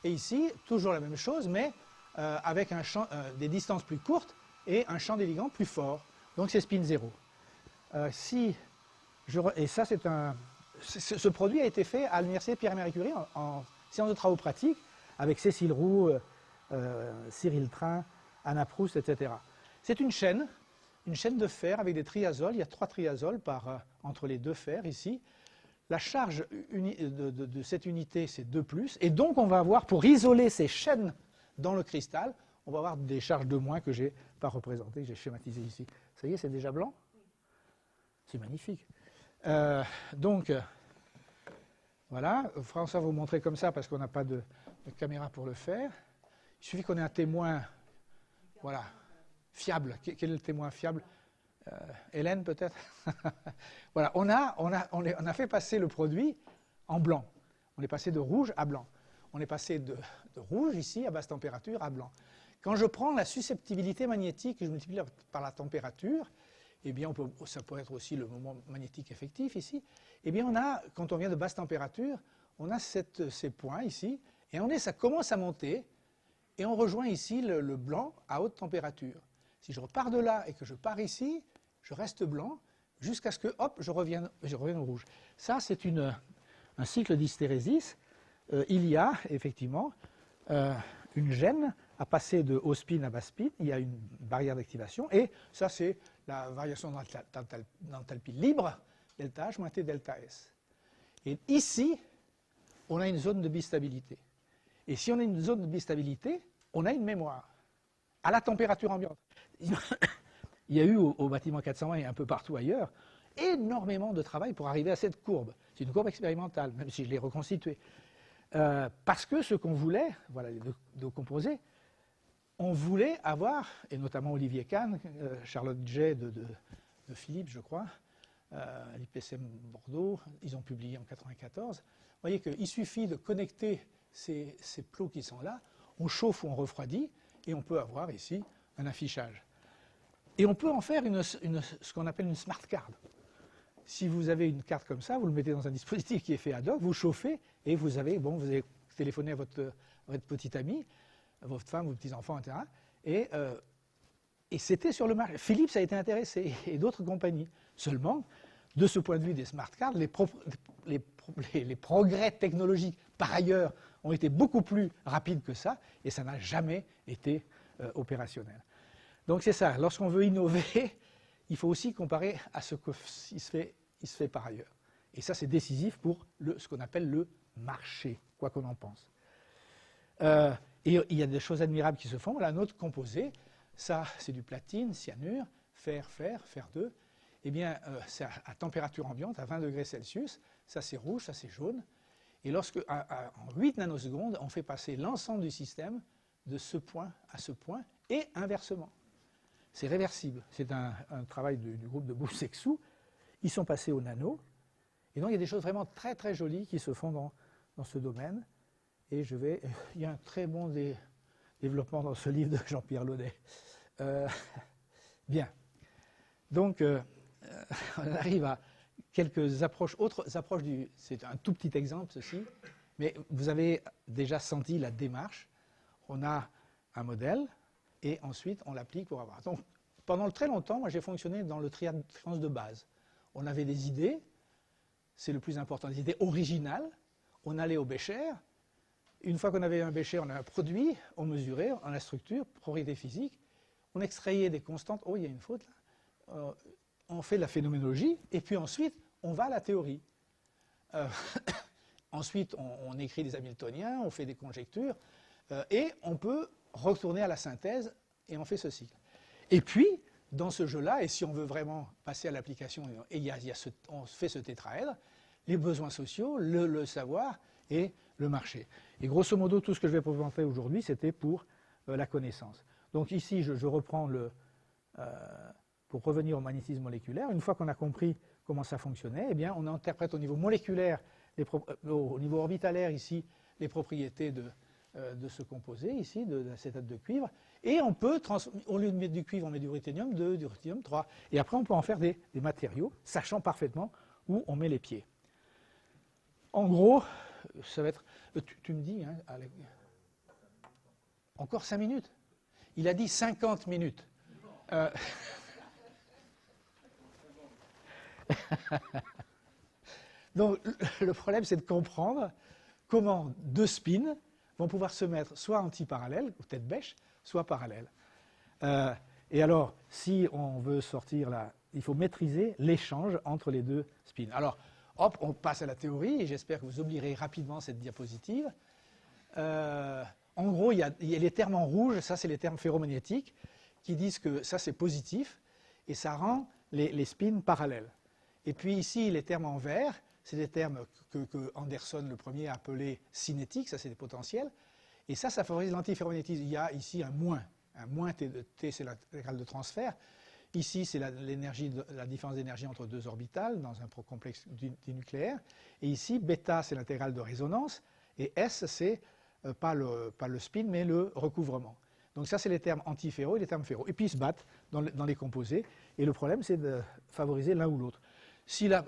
Et ici, toujours la même chose, mais avec un champ, des distances plus courtes et un champ des ligands plus fort. Donc c'est spin 0. Et ça, ce produit a été fait à l'université Pierre-Marie Curie en séance de travaux pratiques avec Cécile Roux, Cyril Train, Anna Proust, etc. C'est une chaîne de fer avec des triazoles. Il y a 3 triazoles entre les 2 fers ici. La charge de cette unité, c'est 2+. Et donc, on va avoir, pour isoler ces chaînes dans le cristal, on va avoir des charges de moins que je n'ai pas représentées, que j'ai schématisées ici. Ça y est, c'est déjà blanc? C'est magnifique. Donc, voilà, François va vous montrer comme ça parce qu'on n'a pas de caméra pour le faire. Il suffit qu'on ait un témoin, voilà, fiable. Quel est le témoin fiable? Hélène, peut-être. Voilà, on a fait passer le produit en blanc. On est passé de rouge à blanc. On est passé de rouge, ici, à basse température, à blanc. Quand je prends la susceptibilité magnétique et je multiplie par la température, eh bien, ça peut être aussi le moment magnétique effectif, ici. Eh bien, quand on vient de basse température, on a ces points, ici, et ça commence à monter, et on rejoint ici le blanc à haute température. Si je repars de là et que je pars ici, je reste blanc jusqu'à ce que, hop, je revienne au rouge. Ça, c'est un cycle d'hystérésis. Il y a, effectivement, une gêne à passer de haut spin à bas spin. Il y a une barrière d'activation. Et ça, c'est la variation d'enthalpie libre, delta H moins T delta S. Et ici, on a une zone de bistabilité. Et si on a une zone de bistabilité, on a une mémoire à la température ambiante. Il y a eu au bâtiment 420 et un peu partout ailleurs énormément de travail pour arriver à cette courbe. C'est une courbe expérimentale, même si je l'ai reconstituée. Parce que ce qu'on voulait, voilà les deux composés, on voulait avoir, et notamment Olivier Kahn, Charlotte Jay de Philips, je crois, l'IPCM Bordeaux, ils ont publié en 1994. Vous voyez qu'il suffit de connecter ces plots qui sont là, on chauffe ou on refroidit, et on peut avoir ici un affichage. Et on peut en faire ce qu'on appelle une smart card. Si vous avez une carte comme ça, vous le mettez dans un dispositif qui est fait ad hoc, vous chauffez, et vous avez téléphoné à votre petit ami, à votre femme, vos petits-enfants, etc. Et c'était sur le marché. Philips a été intéressé, et d'autres compagnies. Seulement, de ce point de vue des smart cards, les progrès technologiques, par ailleurs, ont été beaucoup plus rapides que ça, et ça n'a jamais été opérationnel. Donc c'est ça, lorsqu'on veut innover, il faut aussi comparer à ce qui se fait par ailleurs. Et ça, c'est décisif pour ce qu'on appelle le marché, quoi qu'on en pense. Et il y a des choses admirables qui se font. Là, notre composé, ça, c'est du platine, cyanure, fer 2. Eh bien, c'est à température ambiante, à 20 degrés Celsius. Ça, c'est rouge, ça, c'est jaune. Et lorsque, en 8 nanosecondes, on fait passer l'ensemble du système de ce point à ce point, et inversement. C'est réversible. C'est un travail du groupe de Boussexou. Ils sont passés au nano. Et donc, il y a des choses vraiment très, très jolies qui se font dans ce domaine. Et il y a un très bon développement dans ce livre de Jean-Pierre Laudet. Bien. Donc, on arrive à quelques approches, autres approches c'est un tout petit exemple, ceci, mais vous avez déjà senti la démarche. On a un modèle, et ensuite on l'applique pour avoir. Donc, pendant très longtemps, moi j'ai fonctionné dans le triade de fréquence de base. On avait des idées, c'est le plus important, des idées originales. On allait au bécher. Une fois qu'on avait un bécher, on a un produit, on mesurait, on a la structure, propriété physique, on extrayait des constantes. Oh, il y a une faute là. On fait de la phénoménologie, et puis ensuite, on va à la théorie. Ensuite, on écrit des Hamiltoniens, on fait des conjectures, et on peut retourner à la synthèse, et on fait ce cycle. Et puis, dans ce jeu-là, et si on veut vraiment passer à l'application, et on fait ce tétraèdre, les besoins sociaux, le savoir et le marché. Et grosso modo, tout ce que je vais vous présenter aujourd'hui, c'était pour la connaissance. Donc ici, je reprends pour revenir au magnétisme moléculaire. Une fois qu'on a compris comment ça fonctionnait, eh bien, on interprète au niveau moléculaire, au niveau orbitalaire ici, les propriétés de ce composé ici, de l'acétate de cuivre, et on peut, au lieu de mettre du cuivre, on met du ruthénium 2, du ruthénium 3, et après on peut en faire des matériaux, sachant parfaitement où on met les pieds. En gros, ça va être... Tu me dis, hein, Alex, encore 5 minutes? Il a dit 50 minutes. Donc, le problème, c'est de comprendre comment deux spins vont pouvoir se mettre soit antiparallèles, ou tête bêche, soit parallèles. Et alors, si on veut sortir là, il faut maîtriser l'échange entre les deux spins. Alors, hop, on passe à la théorie, et j'espère que vous oublierez rapidement cette diapositive. En gros, il y a les termes en rouge, ça c'est les termes ferromagnétiques, qui disent que ça c'est positif, et ça rend les spins parallèles. Et puis ici, les termes en vert, c'est des termes que Anderson, le premier, a appelés cinétiques, ça c'est des potentiels. Et ça favorise l'antiferromagnétisme. Il y a ici un moins. Un moins T, T c'est l'intégrale de transfert. Ici, c'est la différence d'énergie entre deux orbitales dans un complexe dinucléaire. Et ici, bêta, c'est l'intégrale de résonance. Et S, c'est pas le spin, mais le recouvrement. Donc ça, c'est les termes antiferro et les termes ferro. Et puis, ils se battent dans les composés. Et le problème, c'est de favoriser l'un ou l'autre. Si la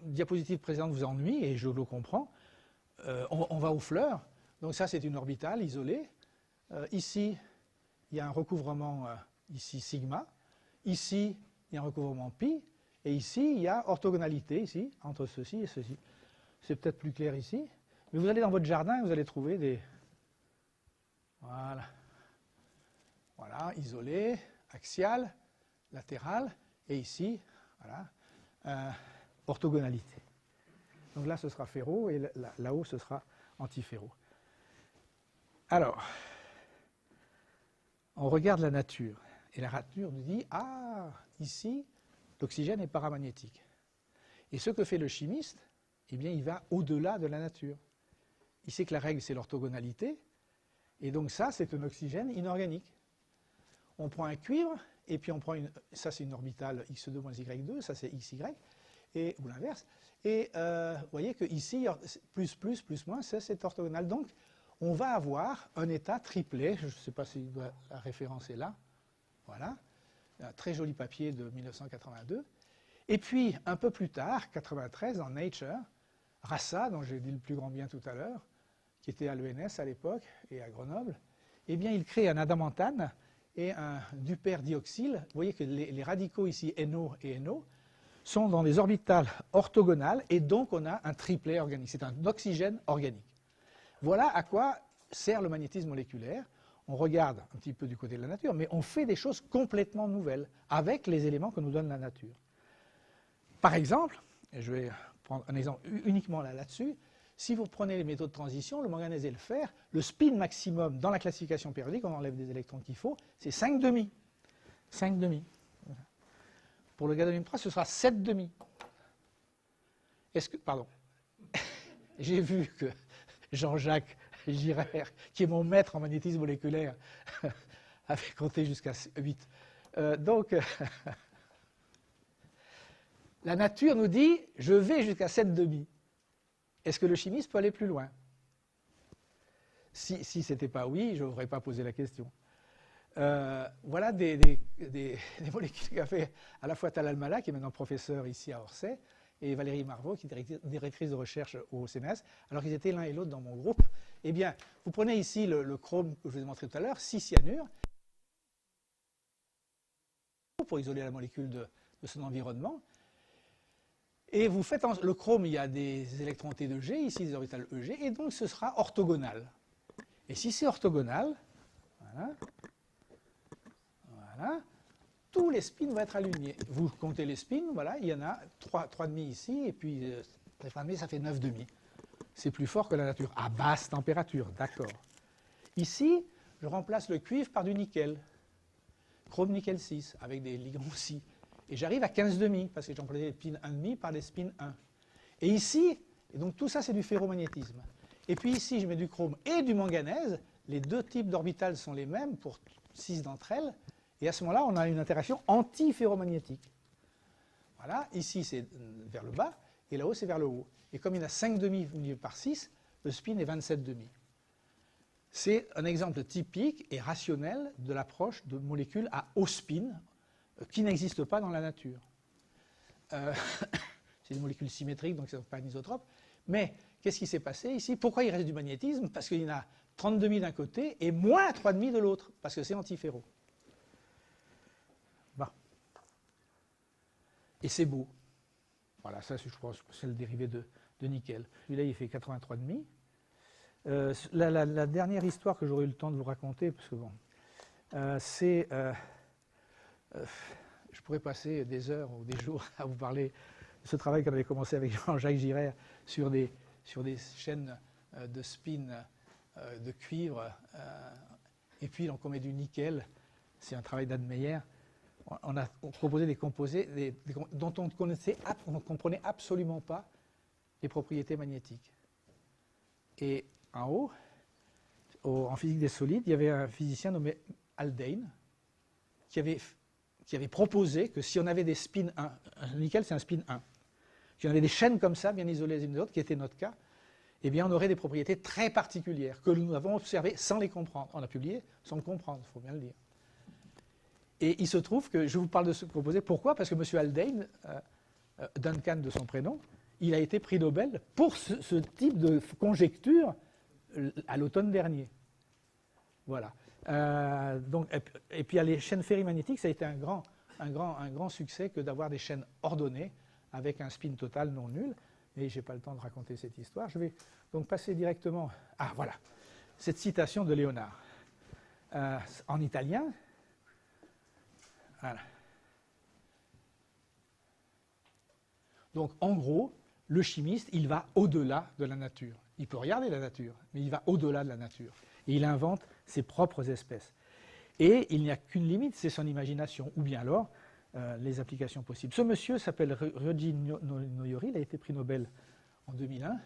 diapositive précédente vous ennuie, et je le comprends, on va aux fleurs. Donc ça, c'est une orbitale isolée. Ici, il y a un recouvrement, ici, sigma. Ici, il y a un recouvrement pi. Et ici, il y a orthogonalité, ici, entre ceci et ceci. C'est peut-être plus clair ici. Mais vous allez dans votre jardin, vous allez trouver des... Voilà. Voilà, isolé, axial, latéral. Et ici, voilà, orthogonalité. Donc là, ce sera ferro, et là-haut, ce sera antiferro. Alors, on regarde la nature. Et la nature nous dit, ah, ici, l'oxygène est paramagnétique. Et ce que fait le chimiste, eh bien, il va au-delà de la nature. Il sait que la règle, c'est l'orthogonalité. Et donc ça, c'est un oxygène inorganique. On prend un cuivre, et puis on prend ça, c'est une orbitale X2 moins Y2, ça, c'est XY, ou l'inverse. Et vous voyez qu'ici, plus, moins, c'est orthogonal. Donc, on va avoir un état triplet. Je ne sais pas si la référence est là. Voilà. Un très joli papier de 1982. Et puis, un peu plus tard, 93, dans Nature, Rassa, dont j'ai dit le plus grand bien tout à l'heure, qui était à l'ENS à l'époque et à Grenoble, eh bien, il crée un adamantane et un duperdioxyle. Vous voyez que les radicaux ici, NO et NO, sont dans des orbitales orthogonales, et donc on a un triplet organique. C'est un oxygène organique. Voilà à quoi sert le magnétisme moléculaire. On regarde un petit peu du côté de la nature, mais on fait des choses complètement nouvelles avec les éléments que nous donne la nature. Par exemple, et je vais prendre un exemple uniquement là-dessus, si vous prenez les métaux de transition, le manganèse et le fer, le spin maximum dans la classification périodique, on enlève des électrons qu'il faut, c'est 5,5. 5,5. Pour le gadolinium 3, ce sera 7,5. Pardon. J'ai vu que Jean-Jacques Girard, qui est mon maître en magnétisme moléculaire, avait compté jusqu'à 8. La nature nous dit, je vais jusqu'à 7,5. Est-ce que le chimiste peut aller plus loin? Si ce n'était pas oui, je n'aurais pas posé la question. Voilà des molécules qu'a fait à la fois Talal Mala, qui est maintenant professeur ici à Orsay, et Valérie Marvaux, qui est directrice de recherche au CNRS, alors qu'ils étaient l'un et l'autre dans mon groupe. Eh bien, vous prenez ici le chrome que je vous ai montré tout à l'heure, 6 cyanure, pour isoler la molécule de son environnement. Et vous faites le chrome, il y a des électrons T de G, ici des orbitales EG, et donc ce sera orthogonal. Et si c'est orthogonal, voilà, tous les spins vont être alignés. Vous comptez les spins, voilà, il y en a 3,5 ici, et puis 3,5, ça fait 9,5. C'est plus fort que la nature, à basse température, d'accord. Ici, je remplace le cuivre par du nickel, chrome nickel 6, avec des ligands aussi. Et j'arrive à 15,5, parce que j'ai remplacé les spins 1,5 par les spins 1. Et ici, et donc tout ça, c'est du ferromagnétisme. Et puis ici, je mets du chrome et du manganèse. Les deux types d'orbitales sont les mêmes pour 6 d'entre elles. Et à ce moment-là, on a une interaction anti-ferromagnétique. Voilà, ici, c'est vers le bas, et là-haut, c'est vers le haut. Et comme il y en a 5,5 multiplié par 6, le spin est 27,5. C'est un exemple typique et rationnel de l'approche de molécules à haut spin, qui n'existe pas dans la nature. C'est des molécules symétriques, donc ce n'est pas anisotrope. Mais qu'est-ce qui s'est passé ici? Pourquoi il reste du magnétisme? Parce qu'il y en a 32,5 d'un côté et moins 3,5 de l'autre, parce que c'est antiferro. Bon. Et c'est beau. Voilà, ça, je pense, c'est le dérivé de nickel. Celui-là, il fait 83,5. La dernière histoire que j'aurai eu le temps de vous raconter, parce que bon, c'est... je pourrais passer des heures ou des jours à vous parler de ce travail qu'on avait commencé avec Jean-Jacques Girard sur des chaînes de spin de cuivre. Et puis, donc, on met du nickel. C'est un travail d'Anne Meyer. on a proposé des composés dont on ne comprenait absolument pas les propriétés magnétiques. Et en haut, en physique des solides, il y avait un physicien nommé Haldane qui avait proposé que si on avait des spins 1, un nickel c'est un spin 1, si on avait des chaînes comme ça, bien isolées les unes des autres, qui était notre cas, eh bien on aurait des propriétés très particulières que nous avons observées sans les comprendre. On a publié sans le comprendre, il faut bien le dire. Et il se trouve que je vous parle de ce composé. Pourquoi? Parce que M. Haldane, Duncan de son prénom, il a été prix Nobel pour ce type de conjecture à l'automne dernier. Voilà. Et puis à les chaînes ferrimagnétiques, ça a été un grand succès que d'avoir des chaînes ordonnées avec un spin total non nul. Et je n'ai pas le temps de raconter cette histoire. Je vais donc passer directement à voilà, cette citation de Léonard en italien. Voilà. Donc en gros, le chimiste, il va au-delà de la nature. Il peut regarder la nature, mais il va au-delà de la nature. Et il invente ses propres espèces. Et il n'y a qu'une limite, c'est son imagination, ou bien alors les applications possibles. Ce monsieur s'appelle Ryoji Noyori, il a été prix Nobel en 2001.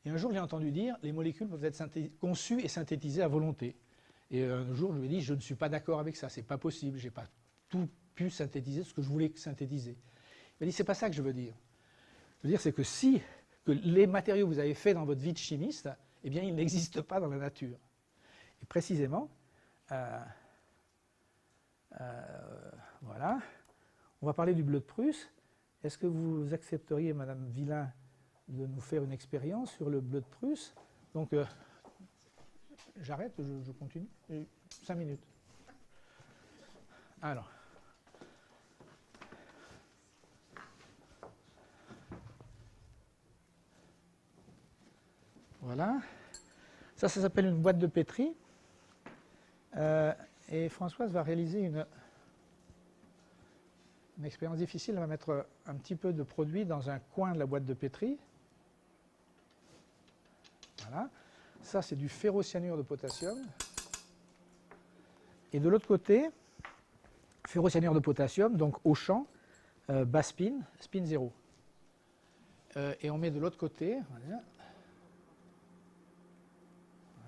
Et un jour, j'ai entendu dire les molécules peuvent être conçues et synthétisées à volonté. Et un jour, je lui ai dit je ne suis pas d'accord avec ça, c'est pas possible, j'ai pas tout pu synthétiser ce que je voulais synthétiser. Il m'a dit c'est pas ça que je veux dire. Je veux dire c'est que si que les matériaux que vous avez faits dans votre vie de chimiste, eh bien ils n'existent pas dans la nature. Et précisément, voilà, on va parler du bleu de Prusse. Est-ce que vous accepteriez, Madame Villain, de nous faire une expérience sur le bleu de Prusse? Donc, j'arrête, je continue. 5 minutes. Alors. Voilà. Ça s'appelle une boîte de pétri. Et Françoise va réaliser une expérience difficile. Elle va mettre un petit peu de produit dans un coin de la boîte de pétri. Voilà. Ça, c'est du ferrocyanure de potassium. Et de l'autre côté, ferrocyanure de potassium, donc au champ, bas spin, spin 0. Et on met de l'autre côté, voilà.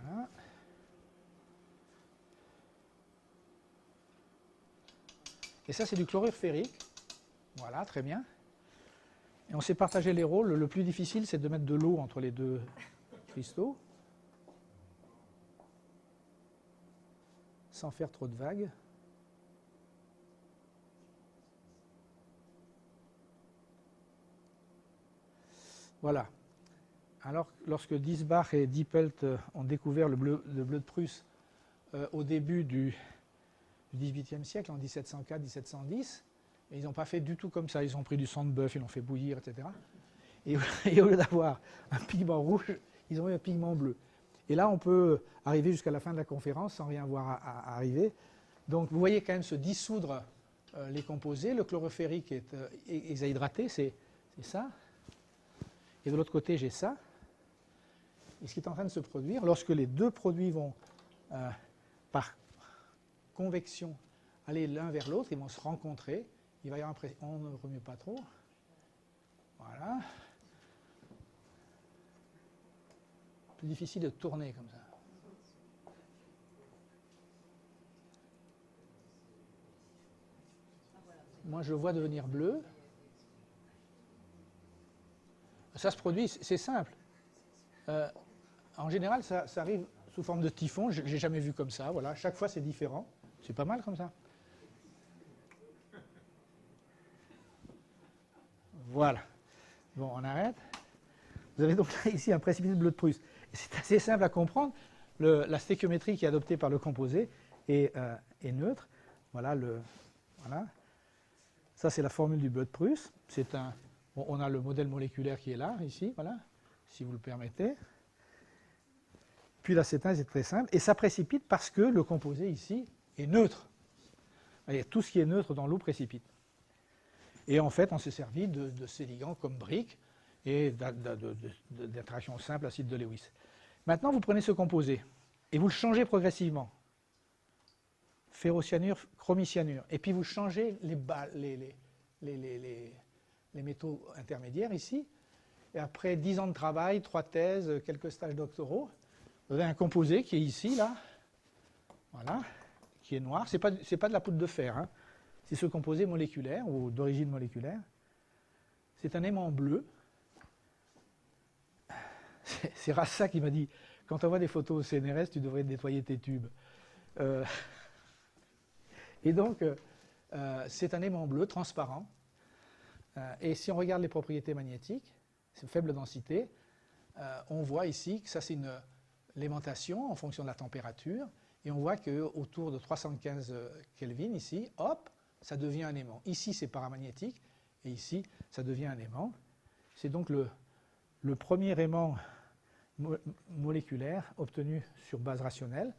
Voilà. Et ça, c'est du chlorure ferrique. Voilà, très bien. Et on s'est partagé les rôles. Le plus difficile, c'est de mettre de l'eau entre les deux cristaux, sans faire trop de vagues. Voilà. Alors, lorsque Diesbach et Diepelt ont découvert le bleu de Prusse au début du XVIIIe siècle, en 1704-1710, ils n'ont pas fait du tout comme ça. Ils ont pris du sang de bœuf, ils l'ont fait bouillir, etc. Et au lieu d'avoir un pigment rouge, ils ont eu un pigment bleu. Et là, on peut arriver jusqu'à la fin de la conférence sans rien voir arriver. Donc, vous voyez quand même se dissoudre les composés. Le chlorophérique est hexahydraté, c'est ça. Et de l'autre côté, j'ai ça. Et ce qui est en train de se produire, lorsque les deux produits vont, par convection, aller l'un vers l'autre, ils vont se rencontrer. Il va y avoir on ne remue pas trop. Voilà. Plus difficile de tourner comme ça. Moi, je le vois devenir bleu. Ça se produit, c'est simple. En général, ça arrive sous forme de typhon. Je n'ai jamais vu comme ça. Voilà. Chaque fois, c'est différent. C'est pas mal comme ça. Voilà. Bon, on arrête. Vous avez donc là, ici un précipité de bleu de Prusse. C'est assez simple à comprendre. La stéchiométrie qui est adoptée par le composé est neutre. Voilà, voilà. Ça, c'est la formule du bleu de Prusse. On a le modèle moléculaire qui est là, ici, voilà, si vous le permettez. Puis la synthèse est très simple. Et ça précipite parce que le composé, ici, est neutre. Et tout ce qui est neutre dans l'eau précipite. Et en fait, on s'est servi de ces ligands comme briques et d'interaction simple acide de Lewis. Maintenant, vous prenez ce composé et vous le changez progressivement. ferrocyanure, chromicyanure. Et puis vous changez les métaux intermédiaires ici. Et après 10 ans de travail, 3 thèses, quelques stages doctoraux, vous avez un composé qui est ici, là, voilà, qui est noir. Ce n'est pas de la poudre de fer, hein. C'est ce composé moléculaire ou d'origine moléculaire. C'est un aimant bleu. C'est Rassa qui m'a dit, quand on voit des photos au CNRS, tu devrais nettoyer tes tubes. Et donc, c'est un aimant bleu transparent. Et si on regarde les propriétés magnétiques, c'est une faible densité, on voit ici que ça c'est l'aimantation en fonction de la température, et on voit qu'autour de 315 Kelvin ici, hop, ça devient un aimant. Ici c'est paramagnétique, et ici ça devient un aimant. C'est donc le premier aimant moléculaire obtenu sur base rationnelle.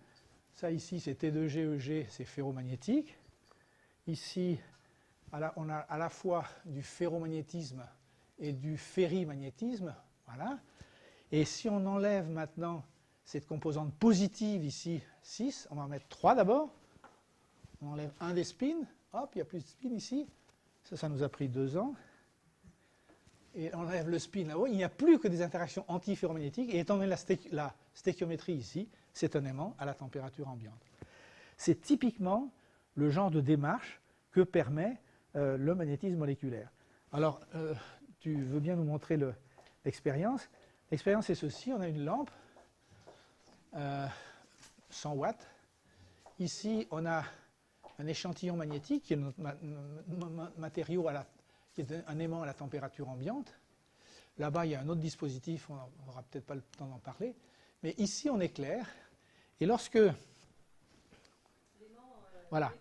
Ça ici c'est T2GEG, c'est ferromagnétique. Ici, on a à la fois du ferromagnétisme et du ferrimagnétisme, voilà. Et si on enlève maintenant cette composante positive ici, 6, on va en mettre 3 d'abord. On enlève un des spins, hop, il n'y a plus de spin ici. Ça nous a pris 2 ans. Et on enlève le spin là-haut, il n'y a plus que des interactions antiferromagnétiques. Et étant donné la stéchiométrie ici, c'est un aimant à la température ambiante. C'est typiquement le genre de démarche que permet le magnétisme moléculaire. Alors, tu veux bien nous montrer l'expérience. L'expérience est ceci, on a une lampe, 100 watts. Ici, on a un échantillon magnétique, qui est notre matériau, qui est un aimant à la température ambiante. Là-bas, il y a un autre dispositif, on n'aura peut-être pas le temps d'en parler. Mais ici, on éclaire. Et lorsque... Voilà.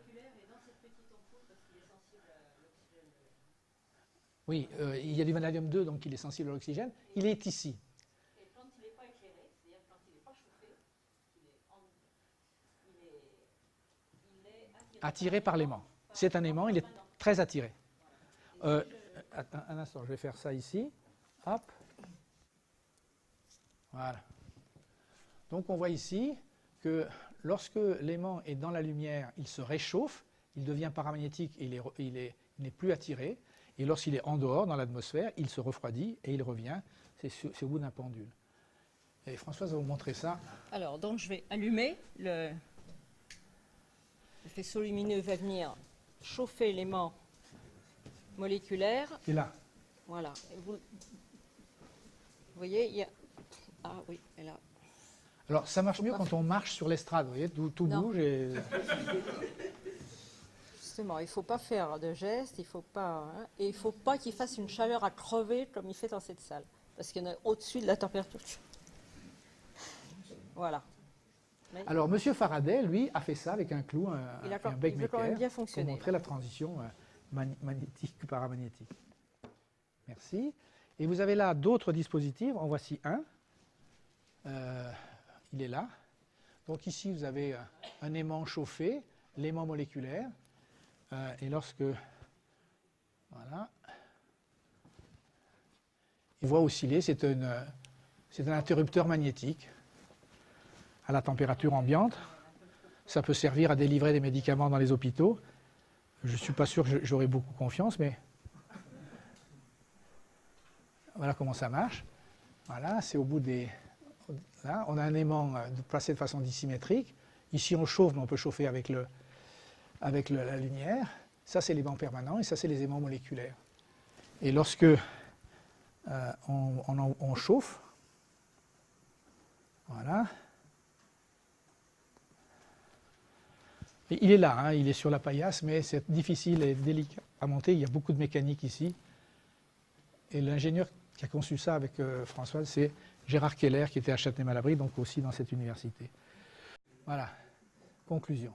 Oui, il y a du vanadium 2, donc il est sensible à l'oxygène. Il est ici. Et quand il n'est pas éclairé, c'est-à-dire quand il n'est pas chauffé, il est attiré par l'aimant. C'est un aimant, il est très attiré. Attends, un instant, je vais faire ça ici. Hop. Voilà. Donc on voit ici que lorsque l'aimant est dans la lumière, il se réchauffe, il devient paramagnétique et il n'est plus attiré. Et lorsqu'il est en dehors, dans l'atmosphère, il se refroidit et il revient. C'est au bout d'un pendule. Et Françoise va vous montrer ça. Alors, donc je vais allumer. Le faisceau lumineux va venir chauffer l'aimant moléculaire. Et là. Voilà. Et vous voyez, il y a... Ah oui, et là. Alors, ça marche mieux quand on marche sur l'estrade, vous voyez, tout bouge et... Justement, il ne faut pas faire de gestes, il faut pas, hein, et il ne faut pas qu'il fasse une chaleur à crever comme il fait dans cette salle, parce qu'il y en a au-dessus de la température. Voilà. Mais alors, M. Faraday, lui, a fait ça avec un clou, un bec il veut quand même bien pour fonctionner. montrer la transition magnétique-paramagnétique. Merci. Et vous avez là d'autres dispositifs. En voici un. Il est là. Donc ici, vous avez un aimant chauffé, l'aimant moléculaire. Et lorsque... Voilà. Il voit osciller, c'est un interrupteur magnétique à la température ambiante. Ça peut servir à délivrer des médicaments dans les hôpitaux. Je ne suis pas sûr que j'aurai beaucoup confiance, mais... Voilà comment ça marche. Voilà, c'est au bout des... Là, on a un aimant placé de façon dissymétrique. Ici, on chauffe, mais on peut chauffer avec la lumière. Ça, c'est l'aimant permanent, et ça, c'est les aimants moléculaires. Et lorsque on chauffe, voilà. Et il est là, hein, il est sur la paillasse, mais c'est difficile et délicat à monter. Il y a beaucoup de mécanique ici. Et l'ingénieur qui a conçu ça avec Françoise, c'est Gérard Keller, qui était à Châtenay-Malabry, donc aussi dans cette université. Voilà. Conclusion.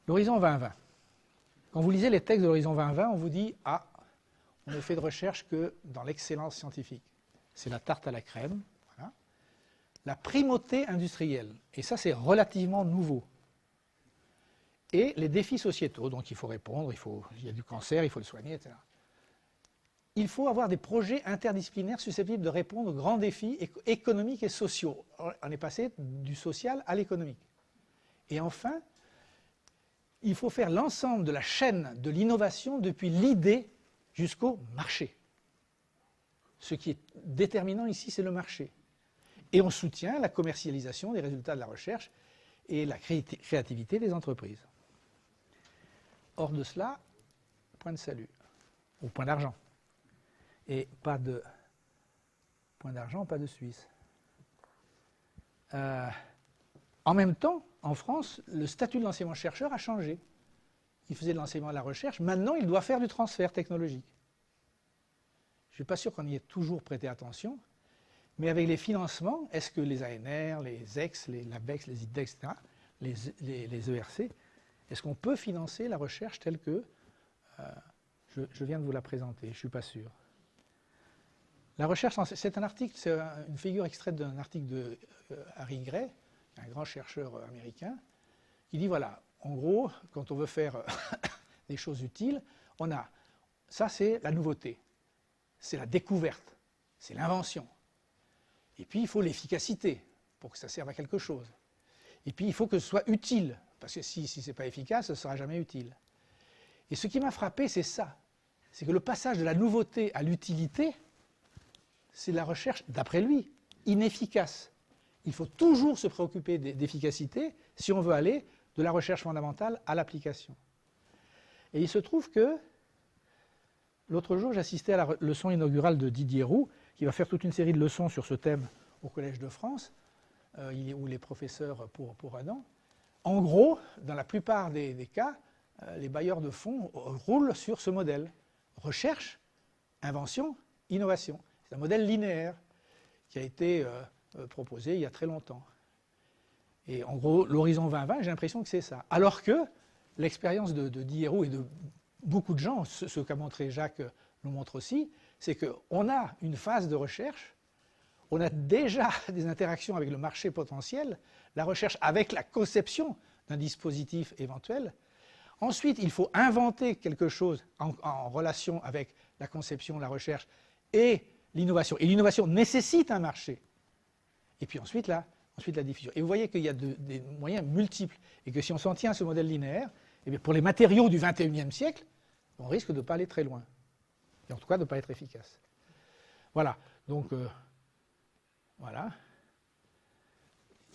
L'horizon 2020. Quand vous lisez les textes de l'horizon 2020, on vous dit « Ah, on ne fait de recherche que dans l'excellence scientifique. » C'est la tarte à la crème. Voilà. La primauté industrielle. Et ça, c'est relativement nouveau. Et les défis sociétaux, donc il faut répondre, il y a du cancer, il faut le soigner, etc. Il faut avoir des projets interdisciplinaires susceptibles de répondre aux grands défis économiques et sociaux. On est passé du social à l'économique. Et enfin, il faut faire l'ensemble de la chaîne de l'innovation depuis l'idée jusqu'au marché. Ce qui est déterminant ici, c'est le marché. Et on soutient la commercialisation des résultats de la recherche et la créativité des entreprises. Hors de cela, point de salut, ou point d'argent. Et pas de point d'argent, pas de Suisse. En même temps, en France, le statut de l'enseignement-chercheur a changé. Il faisait de l'enseignement à la recherche, maintenant il doit faire du transfert technologique. Je ne suis pas sûr qu'on y ait toujours prêté attention, mais avec les financements, est-ce que les ANR, les EX, les LABEX, les IDEX, etc., les ERC, est-ce qu'on peut financer la recherche telle que je viens de vous la présenter? Je ne suis pas sûr. La recherche, c'est un article, c'est une figure extraite d'un article de Harry Gray, un grand chercheur américain, qui dit voilà, en gros, quand on veut faire des choses utiles, on a, ça c'est la nouveauté, c'est la découverte, c'est l'invention. Et puis il faut l'efficacité pour que ça serve à quelque chose. Et puis il faut que ce soit utile, parce que si ce n'est pas efficace, ce ne sera jamais utile. Et ce qui m'a frappé, c'est ça, c'est que le passage de la nouveauté à l'utilité, c'est la recherche, d'après lui, inefficace. Il faut toujours se préoccuper d'efficacité si on veut aller de la recherche fondamentale à l'application. Et il se trouve que l'autre jour, j'assistais à la leçon inaugurale de Didier Roux, qui va faire toute une série de leçons sur ce thème au Collège de France, où il est professeur pour un an. En gros, dans la plupart des cas, les bailleurs de fonds roulent sur ce modèle. Recherche, invention, innovation. C'est un modèle linéaire qui a été proposé il y a très longtemps. Et en gros, l'horizon 2020, j'ai l'impression que c'est ça. Alors que l'expérience de Didier Roux et de beaucoup de gens, ce qu'a montré Jacques nous montre aussi, c'est qu'on a une phase de recherche, on a déjà des interactions avec le marché potentiel, la recherche avec la conception d'un dispositif éventuel. Ensuite, il faut inventer quelque chose en relation avec la conception, la recherche et l'innovation. Et l'innovation nécessite un marché. Et puis ensuite la diffusion. Et vous voyez qu'il y a des moyens multiples. Et que si on s'en tient à ce modèle linéaire, eh bien pour les matériaux du XXIe siècle, on risque de ne pas aller très loin. Et en tout cas de ne pas être efficace. Voilà. Donc, voilà.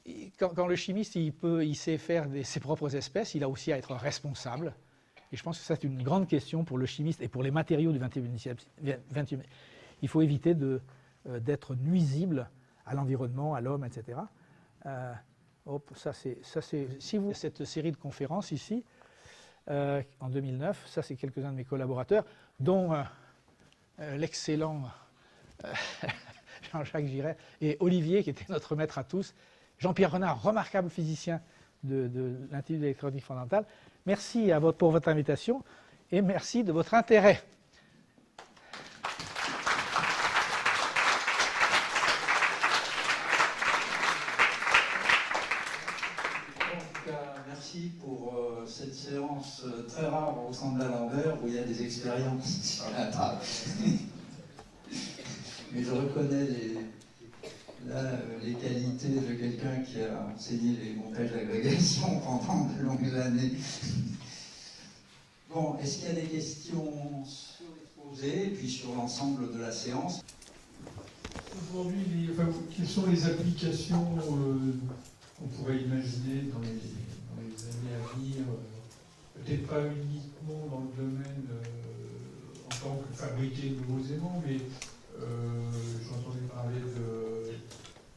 Et quand le chimiste il sait faire ses propres espèces, il a aussi à être responsable. Et je pense que c'est une grande question pour le chimiste et pour les matériaux du XXIe siècle. Il faut éviter d'être nuisible à l'environnement, à l'homme, etc. Cette série de conférences ici, en 2009, ça c'est quelques-uns de mes collaborateurs, dont l'excellent Jean-Jacques Giret et Olivier, qui était notre maître à tous, Jean-Pierre Renard, remarquable physicien de l'Institut d'électronique fondamentale. Merci pour votre invitation et merci de votre intérêt. Merci pour cette séance très rare au centre d'Alembert où il y a des expériences sur la table. Mais je reconnais les qualités de quelqu'un qui a enseigné les montages d'agrégation pendant de longues années. Bon, est-ce qu'il y a des questions sur l'exposé et puis sur l'ensemble de la séance? Aujourd'hui, quelles sont les applications qu'on pourrait imaginer dans les années à venir, peut-être pas uniquement dans le domaine en tant que fabriquer de nouveaux aimants, mais j'entendais parler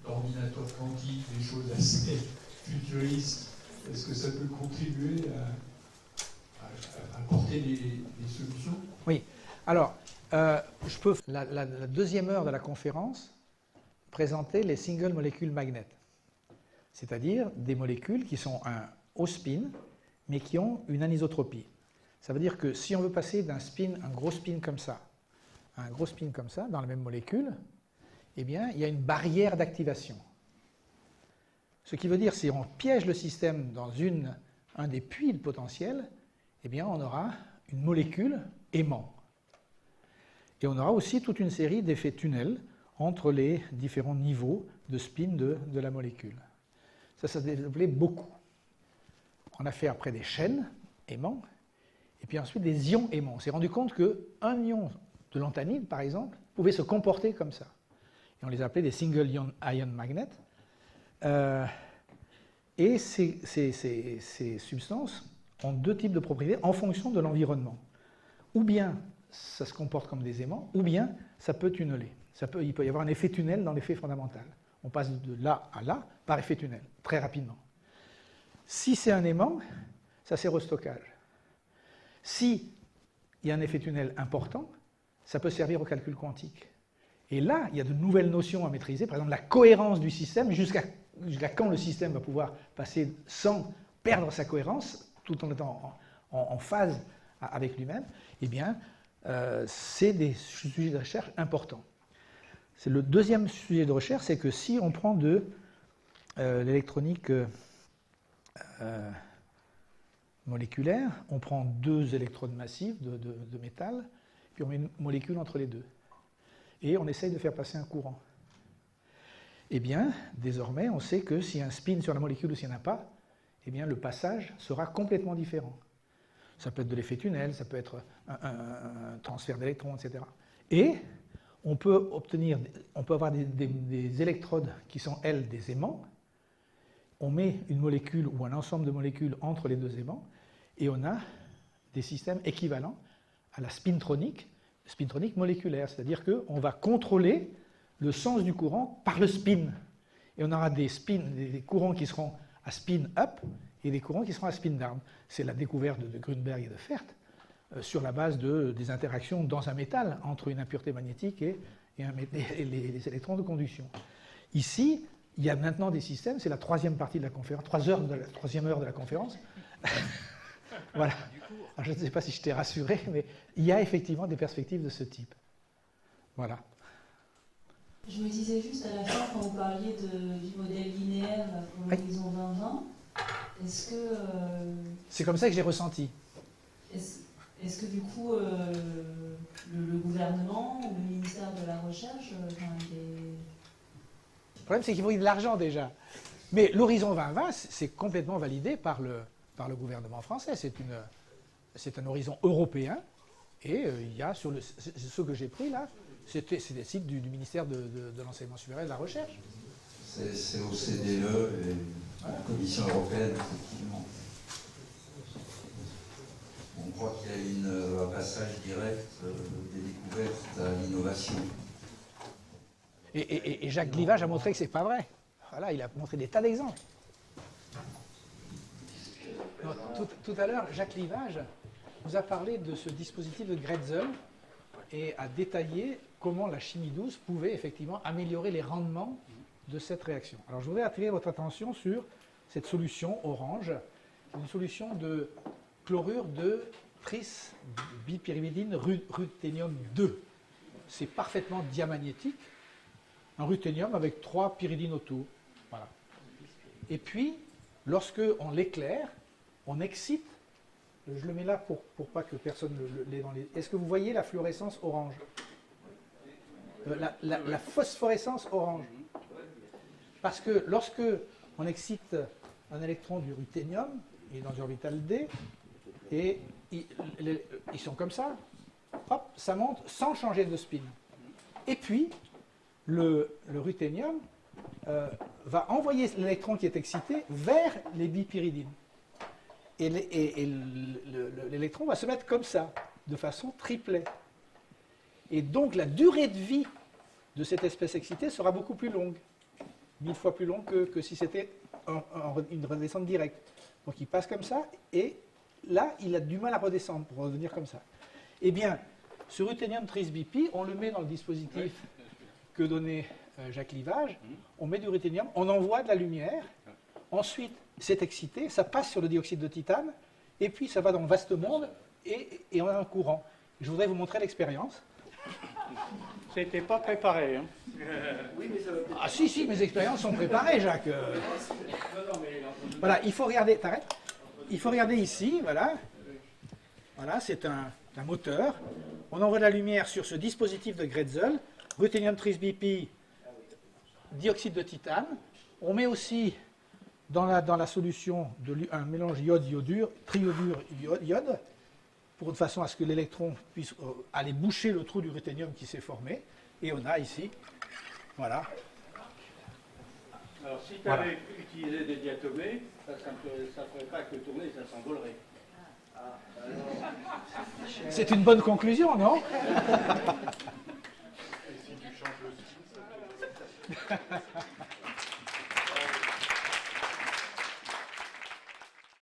d'ordinateurs quantiques, des choses assez futuristes. Est-ce que ça peut contribuer à apporter des solutions? Oui. Alors, je peux, la deuxième heure de la conférence, présenter les single molecule magnets. C'est-à-dire des molécules qui sont un haut spin, mais qui ont une anisotropie. Ça veut dire que si on veut passer d'un spin, un gros spin comme ça, à un gros spin comme ça, dans la même molécule, eh bien, il y a une barrière d'activation. Ce qui veut dire, si on piège le système dans un des puits de potentiel, eh bien, on aura une molécule aimant. Et on aura aussi toute une série d'effets tunnels entre les différents niveaux de spin de la molécule. Ça s'est développé beaucoup. on a fait après des chaînes aimants, et puis ensuite des ions aimants. On s'est rendu compte qu'un ion de lanthanide, par exemple, pouvait se comporter comme ça. Et on les appelait des single ion magnets. Et ces substances ont deux types de propriétés en fonction de l'environnement. Ou bien ça se comporte comme des aimants, ou bien ça peut tunneler. Il peut y avoir un effet tunnel dans l'effet fondamental. On passe de là à là par effet tunnel, très rapidement. Si c'est un aimant, ça sert au stockage. Si il y a un effet tunnel important, ça peut servir au calcul quantique. Et là, il y a de nouvelles notions à maîtriser, par exemple la cohérence du système, jusqu'à quand le système va pouvoir passer sans perdre sa cohérence, tout en étant en phase avec lui-même, eh bien, c'est des sujets de recherche importants. C'est le deuxième sujet de recherche, c'est que si on prend de l'électronique moléculaire, on prend deux électrodes massives de métal, puis on met une molécule entre les deux. Et on essaye de faire passer un courant. Eh bien, désormais, on sait que s'il y a un spin sur la molécule ou s'il n'y en a pas, eh bien, le passage sera complètement différent. Ça peut être de l'effet tunnel, ça peut être un transfert d'électrons, etc. Et on peut avoir des électrodes qui sont, elles, des aimants. On met une molécule ou un ensemble de molécules entre les deux aimants, et on a des systèmes équivalents à la spintronique moléculaire, c'est-à-dire qu'on va contrôler le sens du courant par le spin. Et on aura des courants qui seront à spin up et des courants qui seront à spin down. C'est la découverte de Grünberg et de Fert sur la base des interactions dans un métal entre une impureté magnétique et les électrons de conduction. Ici, il y a maintenant des systèmes, c'est la troisième partie de la conférence, troisième heure de la conférence. Voilà. Alors, je ne sais pas si je t'ai rassuré, mais il y a effectivement des perspectives de ce type. Voilà. Je me disais juste à la fin, quand vous parliez du modèle linéaire pour l'horizon 2020, est-ce que... C'est comme ça que j'ai ressenti. Est-ce que du coup, le gouvernement ou le ministère de la Recherche, Le problème, c'est qu'il faut de l'argent déjà. Mais l'horizon 2020, c'est complètement validé par le gouvernement français. C'est un horizon européen. Et il y a sur ce que j'ai pris là, c'est des sites du ministère de l'Enseignement supérieur et de la Recherche. C'est au CDE et à la Commission européenne, effectivement. On croit qu'il y a un passage direct des découvertes à l'innovation. Et Jacques Glivage a montré que ce n'est pas vrai. Voilà, il a montré des tas d'exemples. Tout à l'heure, Jacques Glivage nous a parlé de ce dispositif de Grätzel et a détaillé comment la chimie douce pouvait effectivement améliorer les rendements de cette réaction. Alors je voudrais attirer votre attention sur cette solution orange, une solution de chlorure de tris-bipyrimidine ruthénium 2. C'est parfaitement diamagnétique, un ruthénium avec 3 pyridines autour. Voilà. Et puis, lorsque on l'éclaire, on excite, je le mets là pour pas que personne l'ait dans les... Est-ce que vous voyez la fluorescence orange? La phosphorescence orange. Parce que lorsque on excite un électron du ruthénium, il est dans l'orbital D, et ils sont comme ça, hop, ça monte sans changer de spin. Et puis, le ruthénium va envoyer l'électron qui est excité vers les bipyridines. Et l'électron va se mettre comme ça, de façon triplet. Et donc la durée de vie de cette espèce excitée sera beaucoup plus longue, 1000 fois plus longue que si c'était une redescente directe. Donc il passe comme ça, et là, il a du mal à redescendre pour revenir comme ça. Eh bien, ce ruthénium tris-bipi, on le met dans le dispositif que donnait Jacques Glivage, on met du ruthénium, on envoie de la lumière, ensuite c'est excité, ça passe sur le dioxyde de titane, et puis ça va dans le vaste monde, et on a un courant. Je voudrais vous montrer l'expérience. C'était pas préparé. Hein. Ah si, mes expériences sont préparées, Jacques. Voilà, il faut regarder, t'arrêtes? Il faut regarder ici, voilà. Voilà, c'est un moteur. On envoie de la lumière sur ce dispositif de Grätzel, ruthénium tris-bipi, dioxyde de titane. On met aussi dans la solution un mélange iode-iodure, triiodure-iode, pour de façon à ce que l'électron puisse aller boucher le trou du ruthénium qui s'est formé. Et on a ici, voilà. Alors, si tu avais utilisé des diatomées, ça ne ferait pas que tourner, ça s'envolerait. C'est une bonne conclusion, non? Et si tu changes le style, ça